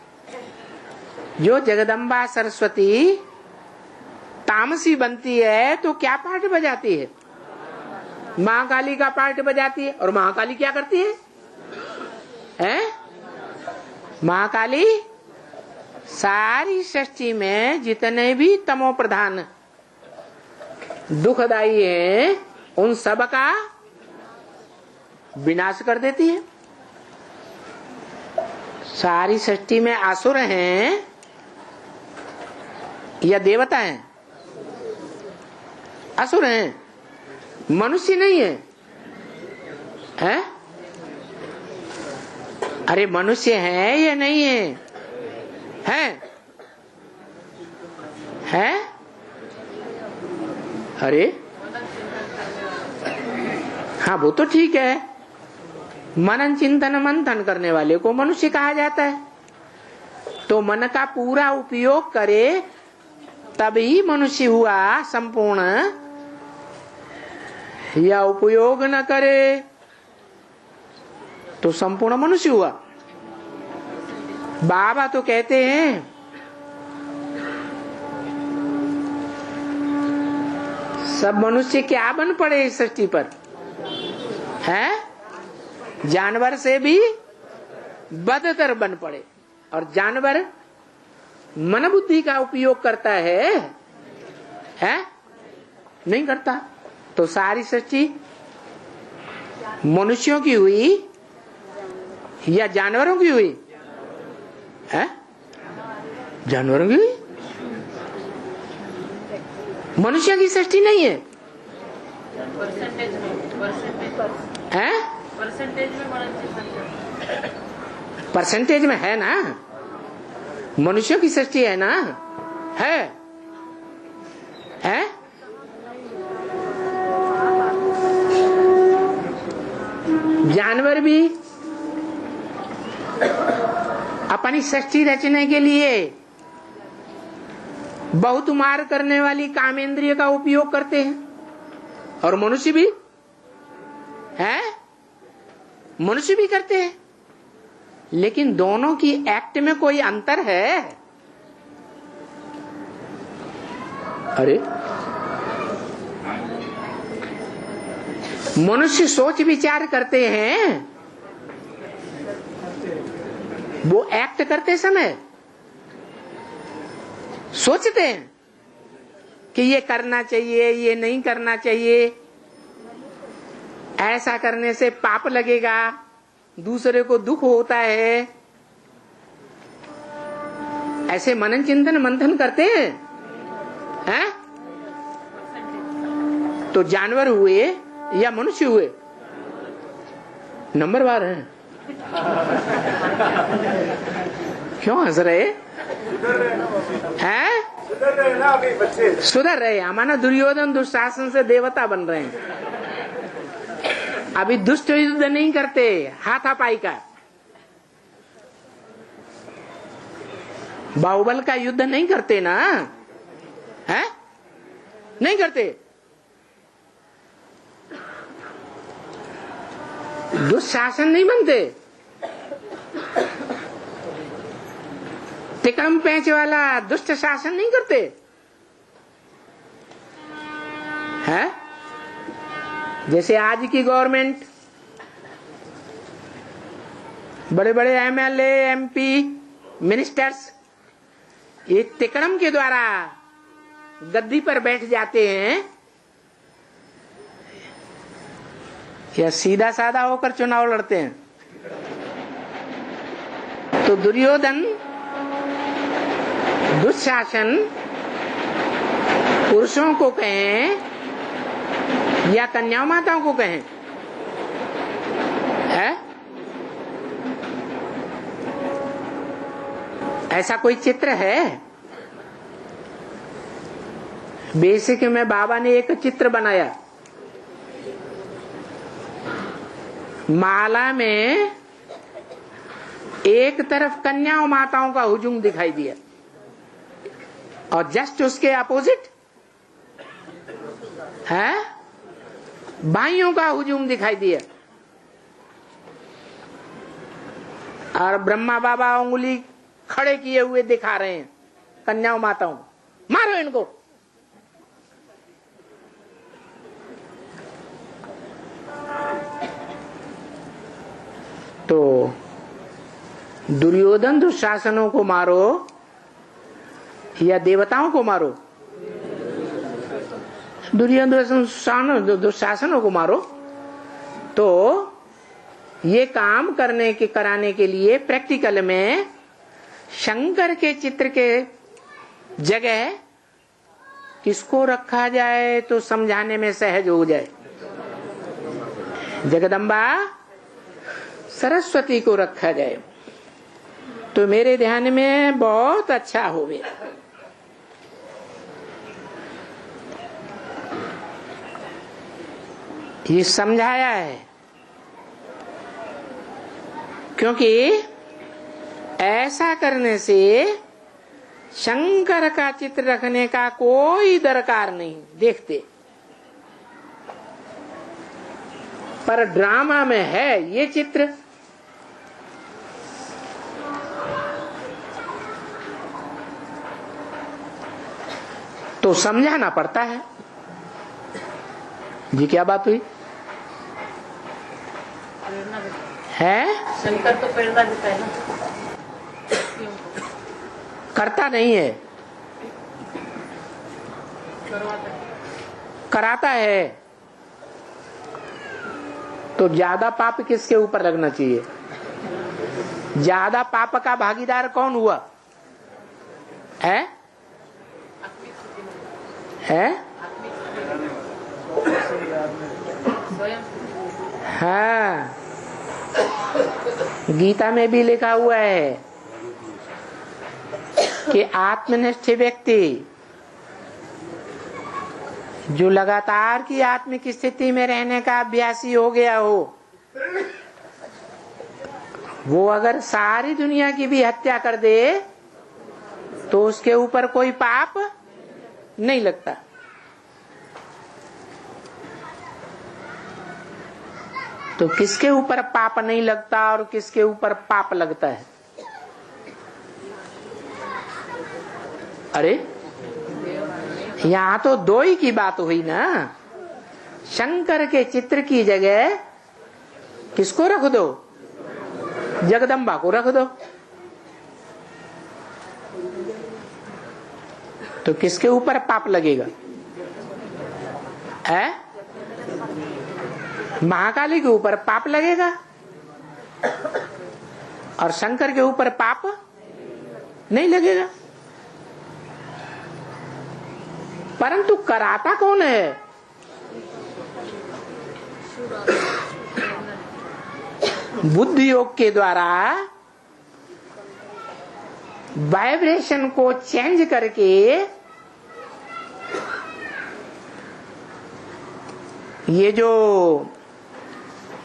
जो जगदम्बा सरस्वती तामसी बनती है तो क्या पार्ट बजाती है? महाकाली का पार्ट बजाती है। और महाकाली क्या करती है? महाकाली सारी सृष्टि में जितने भी तमो प्रधान दुखदाई हैं उन सब का विनाश कर देती है। सारी सृष्टि में असुर हैं या देवता हैं? असुर हैं, मनुष्य नहीं है, हैं? अरे मनुष्य है या नहीं है? हैं? अरे हाँ वो तो ठीक है, मनन चिंतन मंथन करने वाले को मनुष्य कहा जाता है। तो मन का पूरा उपयोग करे तभी मनुष्य हुआ संपूर्ण, या उपयोग न करे तो संपूर्ण मनुष्य हुआ। बाबा तो कहते हैं सब मनुष्य क्या बन पड़े इस सृष्टि पर है, जानवर से भी बदतर बन पड़े। और जानवर मन बुद्धि का उपयोग करता है नहीं करता। तो सारी सृष्टि मनुष्यों की हुई या जानवरों की हुई है? जानवरों की हुई, मनुष्य की सृष्टि नहीं है। परसेंटेज में है ना, मनुष्यों की सृष्टि है ना, है जानवर भी अपनी सृष्टि रचने के लिए बहुत मार करने वाली कामेंद्रिय का उपयोग करते हैं, और मनुष्य भी करते हैं। लेकिन दोनों की एक्ट में कोई अंतर है? अरे मनुष्य सोच विचार करते हैं, वो एक्ट करते समय सोचते हैं कि ये करना चाहिए, ये नहीं करना चाहिए, ऐसा करने से पाप लगेगा, दूसरे को दुख होता है। ऐसे मनन चिंतन मंथन करते हैं? तो जानवर हुए या मनुष्य हुए? नंबरवार है। क्यों हंस रहे हैं? सुधर रहे। हमारा दुर्योधन दुशासन से देवता बन रहे हैं। अभी दुष्ट युद्ध नहीं करते, हाथापाई का, बाहुबल का युद्ध नहीं करते ना, है? नहीं करते। दुशासन नहीं बनते। तिकड़म पैंच वाला दुष्ट शासन नहीं करते है। जैसे आज की गवर्नमेंट, बड़े बड़े एमएलए, एमपी, मिनिस्टर्स, ये तिकड़म के द्वारा गद्दी पर बैठ जाते हैं या सीधा साधा होकर चुनाव लड़ते हैं। तो दुर्योधन, दुशासन पुरुषों को कहें या कन्या माताओं को कहें, है? ऐसा कोई चित्र है? बेसिक में बाबा ने एक चित्र बनाया। माला में एक तरफ कन्या माताओं का हुजूम दिखाई दिया और जस्ट उसके अपोजिट है भाइयों का हुजूम दिखाई दिया। और ब्रह्मा बाबा उंगली खड़े किए हुए दिखा रहे हैं कन्या माताओं को, मारो इनको। तो दुर्योधन दुशासनों को मारो या देवताओं को मारो? दुर्योधन दुशासनों को मारो। तो ये काम कराने के लिए प्रैक्टिकल में शंकर के चित्र के जगह किसको रखा जाए तो समझाने में सहज हो जाए? जगदम्बा सरस्वती को रखा जाए तो मेरे ध्यान में बहुत अच्छा हो गया। ये समझाया है क्योंकि ऐसा करने से शंकर का चित्र रखने का कोई दरकार नहीं देखते, पर ड्रामा में है ये चित्र तो समझाना पड़ता है। जी क्या बात हुई प्रेरणा देता है? शंकर तो प्रेरणा देता है ना। करता नहीं है, करवाता है। कराता है। तो ज्यादा पाप किसके ऊपर लगना चाहिए? ज्यादा पाप का भागीदार कौन हुआ है? है? स्वयं हाँ, गीता में भी लिखा हुआ है कि आत्मनिष्ठ व्यक्ति जो लगातार की आत्मिक स्थिति में रहने का अभ्यासी हो गया हो, वो अगर सारी दुनिया की भी हत्या कर दे तो उसके ऊपर कोई पाप नहीं लगता। तो किसके ऊपर पाप नहीं लगता और किसके ऊपर पाप लगता है? अरे यहाँ तो दो ही की बात हुई ना। शंकर के चित्र की जगह किसको रख दो? जगदम्बा को रख दो। तो किसके ऊपर पाप लगेगा? है? महाकाली के ऊपर पाप लगेगा और शंकर के ऊपर पाप नहीं लगेगा। परंतु कराता कौन है? बुद्धि योग के द्वारा वाइब्रेशन को चेंज करके ये जो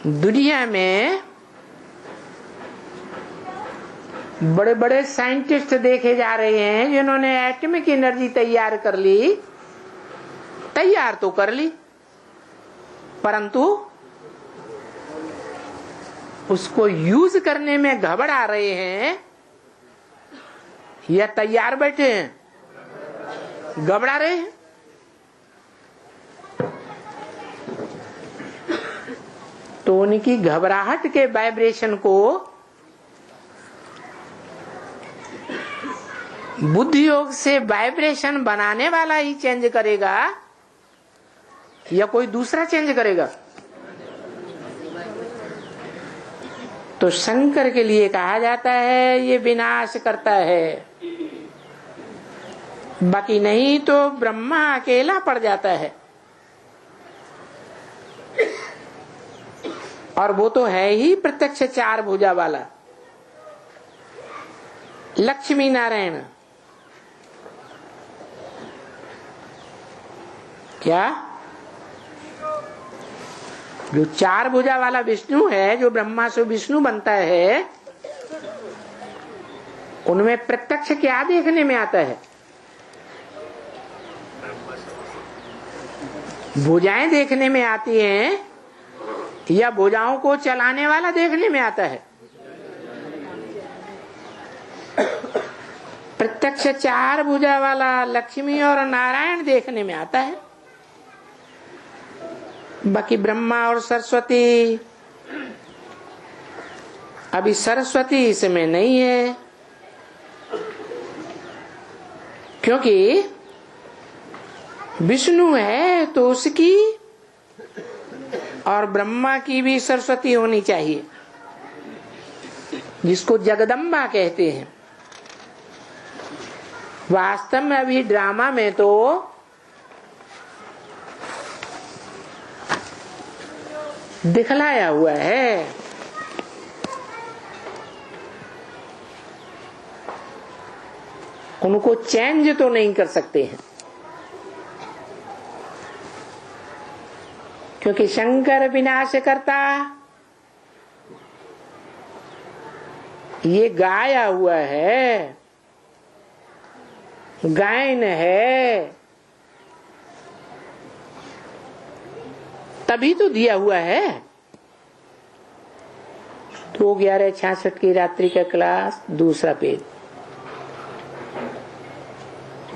दुनिया में बड़े बड़े साइंटिस्ट देखे जा रहे हैं जिन्होंने एटॉमिक एनर्जी तैयार कर ली, तैयार तो कर ली, परंतु उसको यूज करने में घबरा रहे हैं या तैयार बैठे हैं? घबरा रहे हैं। तो उनकी घबराहट के वाइब्रेशन को बुद्धि योग से वाइब्रेशन बनाने वाला ही चेंज करेगा या कोई दूसरा चेंज करेगा? तो शंकर के लिए कहा जाता है ये विनाश करता है, बाकी नहीं तो ब्रह्मा अकेला पड़ जाता है। और वो तो है ही प्रत्यक्ष चार भुजा वाला लक्ष्मी नारायण। क्या? जो चार भुजा वाला विष्णु है, जो ब्रह्मा से विष्णु बनता है, उनमें प्रत्यक्ष क्या देखने में आता है? भुजाएं देखने में आती हैं या भुजाओं को चलाने वाला देखने में आता है? प्रत्यक्ष चार भुजा वाला लक्ष्मी और नारायण देखने में आता है। बाकी ब्रह्मा और सरस्वती, अभी सरस्वती इसमें नहीं है, क्योंकि विष्णु है तो उसकी और ब्रह्मा की भी सरस्वती होनी चाहिए, जिसको जगदम्बा कहते हैं। वास्तव में अभी ड्रामा में तो दिखलाया हुआ है, उनको चेंज तो नहीं कर सकते हैं, क्योंकि शंकर विनाश करता ये गाया हुआ है, गायन है, तभी तो दिया हुआ है। 2/11/66 की रात्रि का क्लास दूसरा पेज।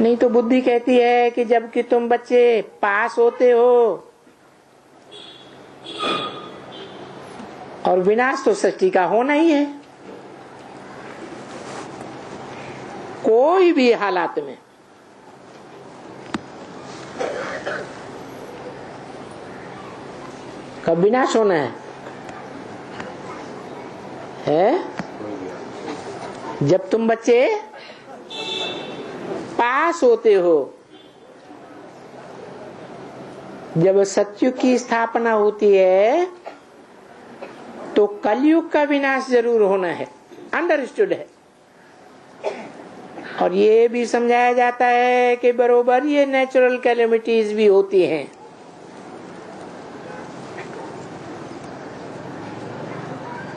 नहीं तो बुद्धि कहती है कि जबकि तुम बच्चे पास होते हो, और विनाश तो सृष्टि का होना ही है कोई भी हालात में। कब विनाश होना है? जब तुम बच्चे पास होते हो, जब सतयुग की स्थापना होती है तो कलयुग का विनाश जरूर होना है, अंडरस्टूड है। और ये भी समझाया जाता है कि बरोबर ये नेचुरल कैलेमिटीज भी होती हैं।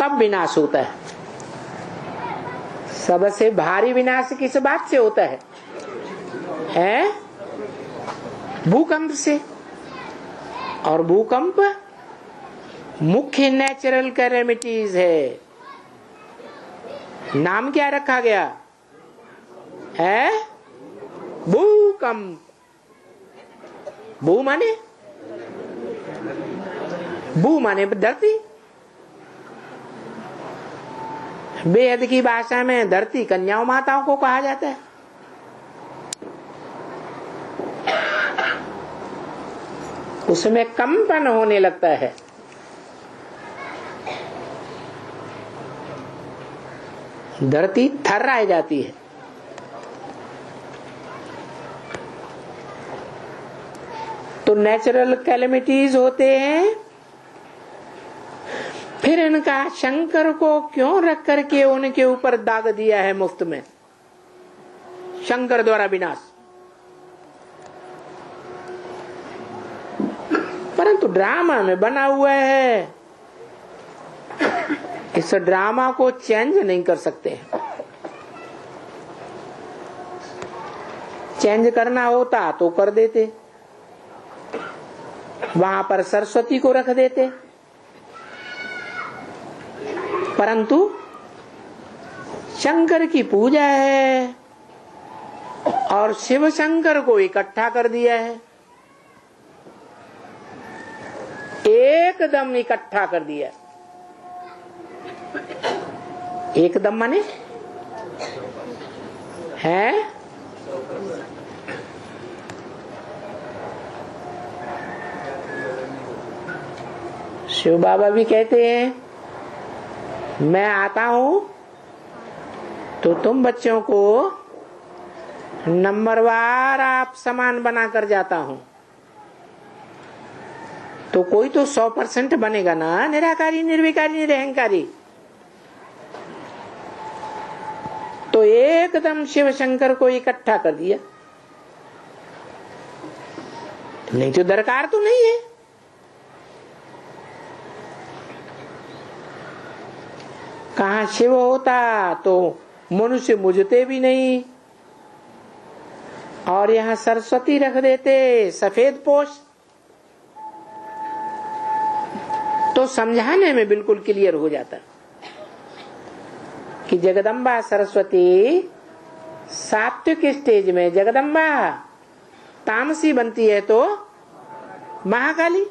तब विनाश होता है। सबसे भारी विनाश किस बात से होता है? भूकंप से। और भूकंप मुख्य नेचुरल कैलेमिटीज है। नाम क्या रखा गया है? भूकंप। भू माने धरती। बेहद की भाषा में धरती कन्याओं माताओं को कहा जाता है। उसमें कंपन होने लगता है। धरती थर्रा जाती है। तो नेचुरल कैलेमिटीज होते हैं। फिर इनका शंकर को क्यों रख करके उनके ऊपर दाग दिया है मुफ्त में? शंकर द्वारा विनाश। परंतु ड्रामा में बना हुआ है, इस ड्रामा को चेंज नहीं कर सकते। चेंज करना होता तो कर देते, वहां पर सरस्वती को रख देते। परंतु शंकर की पूजा है और शिव शंकर को इकट्ठा कर दिया है। एकदम इकट्ठा कर दिया। एकदम माने है शिव बाबा भी कहते हैं, मैं आता हूं तो तुम बच्चों को नंबरवार आप समान बनाकर जाता हूं। तो कोई तो 100% बनेगा ना, निराकारी निर्विकारी निरहंकारी। तो एकदम शिव शंकर को इकट्ठा कर दिया। नहीं तो दरकार तो नहीं है। कहाँ शिव होता तो मनुष्य मुझते भी नहीं, और यहाँ सरस्वती रख देते सफेद पोष, तो समझाने में बिल्कुल क्लियर हो जाता कि जगदम्बा सरस्वती सात्विक स्टेज में जगदम्बा, तामसी बनती है तो महाकाली।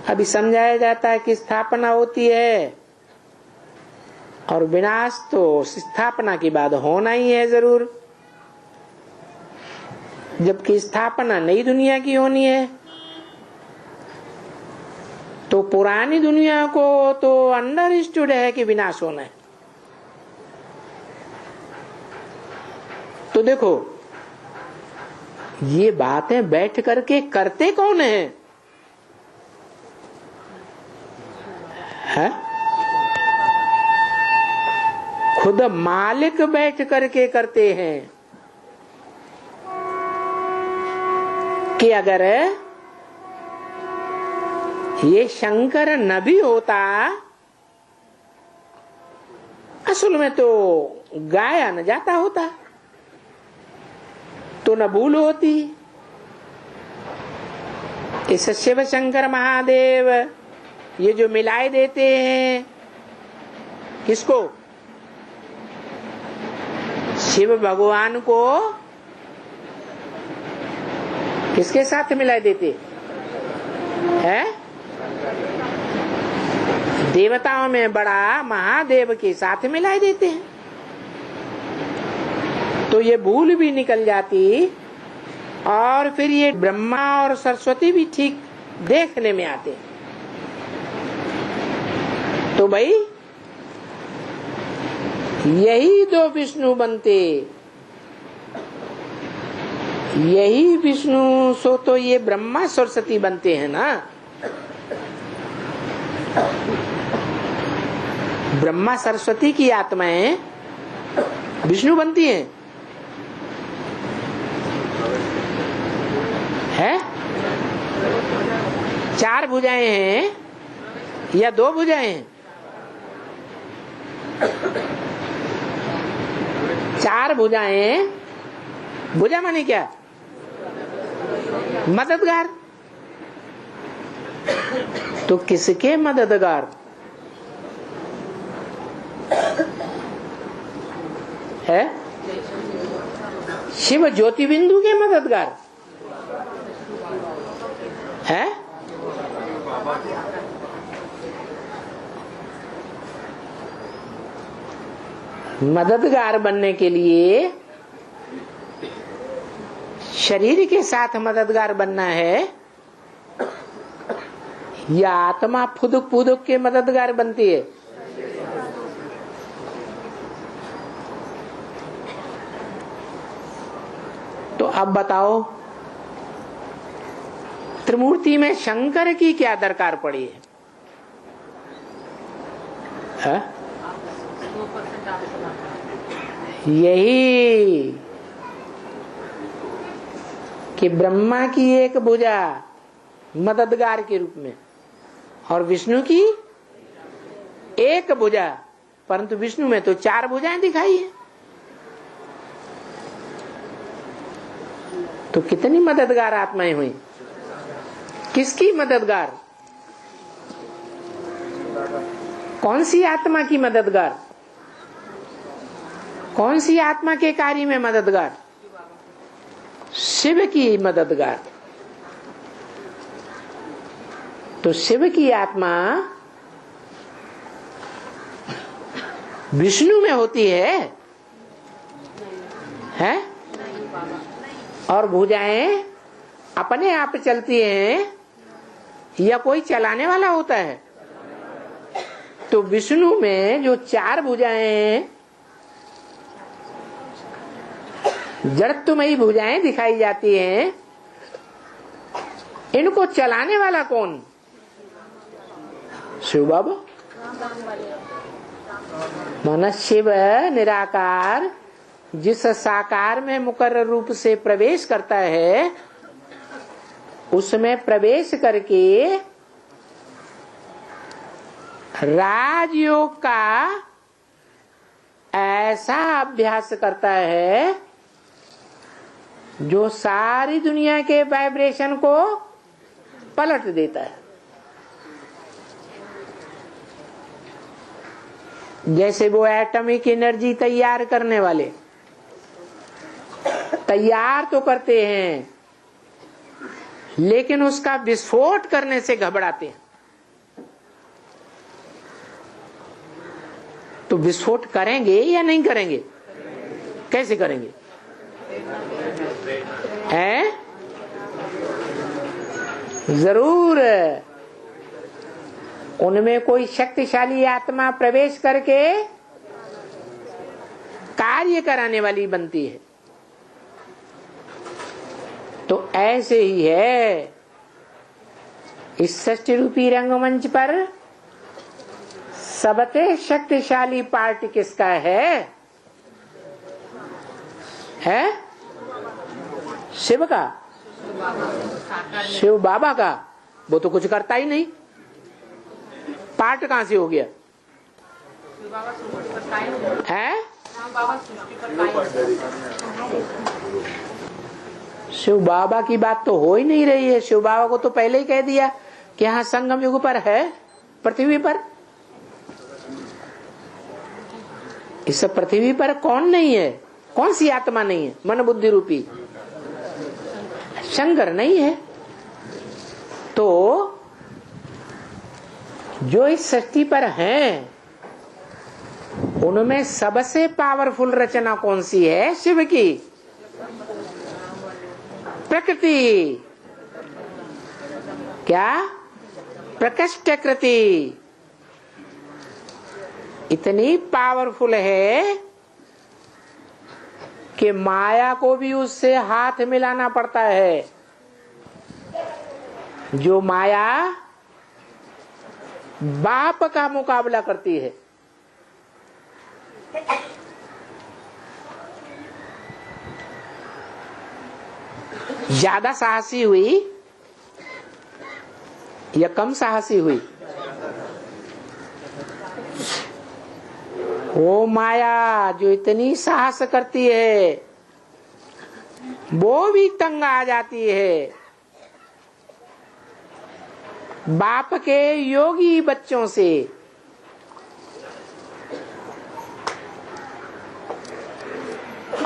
अभी समझाया जाता है कि स्थापना होती है और विनाश तो स्थापना के बाद होना ही है जरूर, जबकि स्थापना नई दुनिया की होनी है। तो पुरानी दुनिया को तो अंडरस्टूड है कि विनाश होना है। तो देखो ये बातें बैठ करके करते कौन है? खुद मालिक बैठ करके करते हैं कि अगर ये शंकर न भी होता, असल में तो गाया न जाता होता, तो न भूल होती। इस शिव शंकर महादेव ये जो मिलाए देते हैं, किसको? शिव भगवान को किसके साथ मिला देते हैं? देवताओं में बड़ा महादेव के साथ मिला देते हैं। तो ये भूल भी निकल जाती और फिर ये ब्रह्मा और सरस्वती भी ठीक देखने में आते। तो भाई यही दो विष्णु बनते, यही विष्णु सो तो ये ब्रह्मा सरस्वती बनते हैं ना। ब्रह्मा सरस्वती की आत्माएं विष्णु बनती हैं, है? 4 भुजाएं हैं या 2 भुजाएं हैं? 4 भुजाएं। भुजा माने क्या? मददगार। तो किसके मददगार है? शिव ज्योति बिंदु के मददगार है। मददगार बनने के लिए शरीर के साथ मददगार बनना है या आत्मा फुदुक फुदुक के मददगार बनती है? तो अब बताओ त्रिमूर्ति में शंकर की क्या दरकार पड़ी है? यही कि ब्रह्मा की एक भुजा मददगार के रूप में और विष्णु की एक भुजा, परंतु विष्णु में तो 4 भुजाएं दिखाई है। तो कितनी मददगार आत्माएं हुई? किसकी मददगार? कौन सी आत्मा की मददगार? कौन सी आत्मा के कार्य में मददगार? शिव की मददगार। तो शिव की आत्मा विष्णु में होती है और भुजाएं अपने आप चलती हैं या कोई चलाने वाला होता है? तो विष्णु में जो 4 भुजाएं जड़त्वमयी भुजाएं दिखाई जाती हैं, इनको चलाने वाला कौन? शिव बाबा। माना शिव निराकार जिस साकार में मुकर्रर रूप से प्रवेश करता है, उसमें प्रवेश करके राजयोग का ऐसा अभ्यास करता है जो सारी दुनिया के वाइब्रेशन को पलट देता है। जैसे वो एटॉमिक एनर्जी तैयार करने वाले तैयार तो करते हैं, लेकिन उसका विस्फोट करने से घबराते हैं। तो विस्फोट करेंगे या नहीं करेंगे? कैसे करेंगे? हैं? जरूर उनमें कोई शक्तिशाली आत्मा प्रवेश करके कार्य कराने वाली बनती है। तो ऐसे ही है इस सृष्टि रूपी रंगमंच पर सबसे शक्तिशाली पार्ट किसका है? शिव का, शिव बाबा का। वो तो कुछ करता ही नहीं, पार्ट कहां से हो गया? है शिव बाबा की बात तो हो ही नहीं रही है। शिव बाबा को तो पहले ही कह दिया कि यहाँ संगम युग पर है, पृथ्वी पर। इस पृथ्वी पर कौन नहीं है? कौन सी आत्मा नहीं है? मन बुद्धि रूपी शंकर नहीं है। तो जो इस सृष्टि पर हैं उनमें सबसे पावरफुल रचना कौन सी है? शिव की प्रकृति। क्या? प्रकृष्ट कृति इतनी पावरफुल है कि माया को भी उससे हाथ मिलाना पड़ता है। जो माया बाप का मुकाबला करती है, ज्यादा साहसी हुई या कम साहसी हुई? वो माया जो इतनी साहस करती है वो भी तंग आ जाती है बाप के योगी बच्चों से।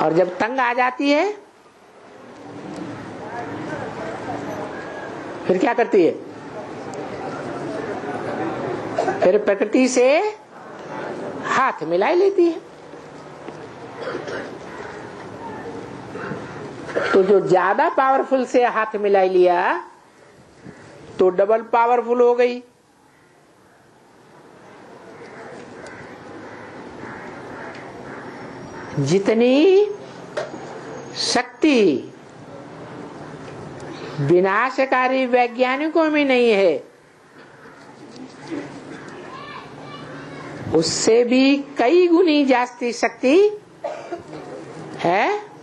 और जब तंग आ जाती है फिर क्या करती है? फिर प्रकृति से हाथ मिला लेती है। तो जो ज्यादा पावरफुल से हाथ मिला लिया तो डबल पावरफुल हो गई। जितनी शक्ति विनाशकारी वैज्ञानिकों में नहीं है उससे भी कई गुनी जास्ती शक्ति है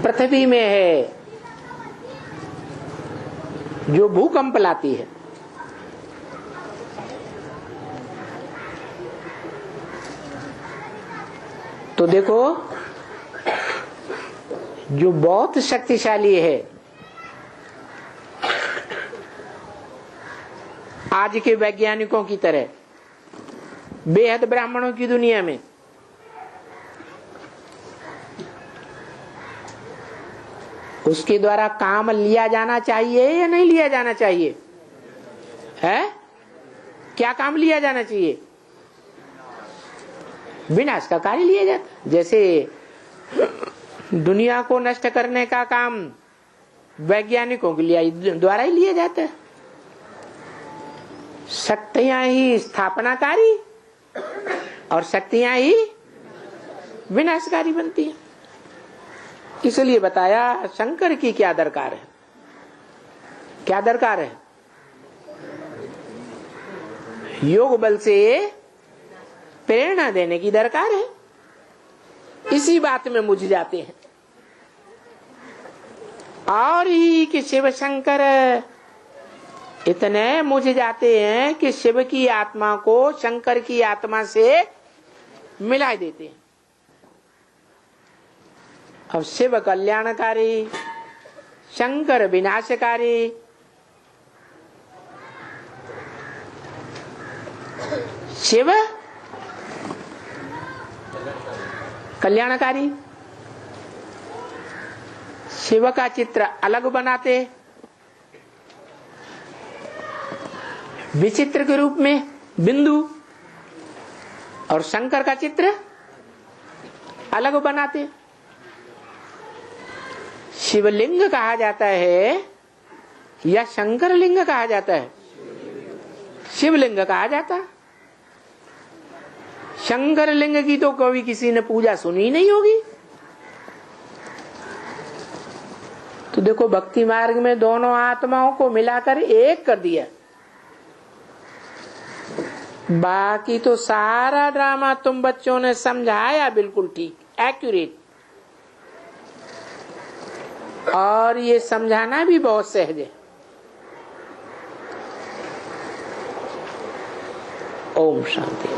पृथ्वी में है, जो भूकंप लाती है। तो देखो जो बहुत शक्तिशाली है आज के वैज्ञानिकों की तरह बेहद ब्राह्मणों की दुनिया में उसके द्वारा काम लिया जाना चाहिए या नहीं लिया जाना चाहिए? है? क्या काम लिया जाना चाहिए? विनाश का कार्य लिया जाता। जैसे दुनिया को नष्ट करने का काम वैज्ञानिकों के लिए द्वारा ही लिया जाता है। शक्तियां ही स्थापनाकारी और शक्तियां ही विनाशकारी बनती हैं। इसलिए बताया शंकर की क्या दरकार है। क्या दरकार है? योग बल से प्रेरणा देने की दरकार है। इसी बात में मुझ जाते हैं और ही कि शिव शंकर इतने मुझ जाते हैं कि शिव की आत्मा को शंकर की आत्मा से मिला देते हैं। अब शिव कल्याणकारी, शंकर विनाशकारी। शिव कल्याणकारी, शिव का चित्र अलग बनाते विचित्र के रूप में बिंदु, और शंकर का चित्र अलग बनाते। शिवलिंग कहा जाता है या शंकर लिंग कहा जाता है? शिवलिंग कहा जाता है। शंकर लिंग की तो कभी किसी ने पूजा सुनी नहीं होगी। तो देखो भक्ति मार्ग में दोनों आत्माओं को मिलाकर एक कर दिया। बाकी तो सारा ड्रामा तुम बच्चों ने समझाया बिल्कुल ठीक, एक्यूरेट। और ये समझाना भी बहुत सहज है। ओम शांति।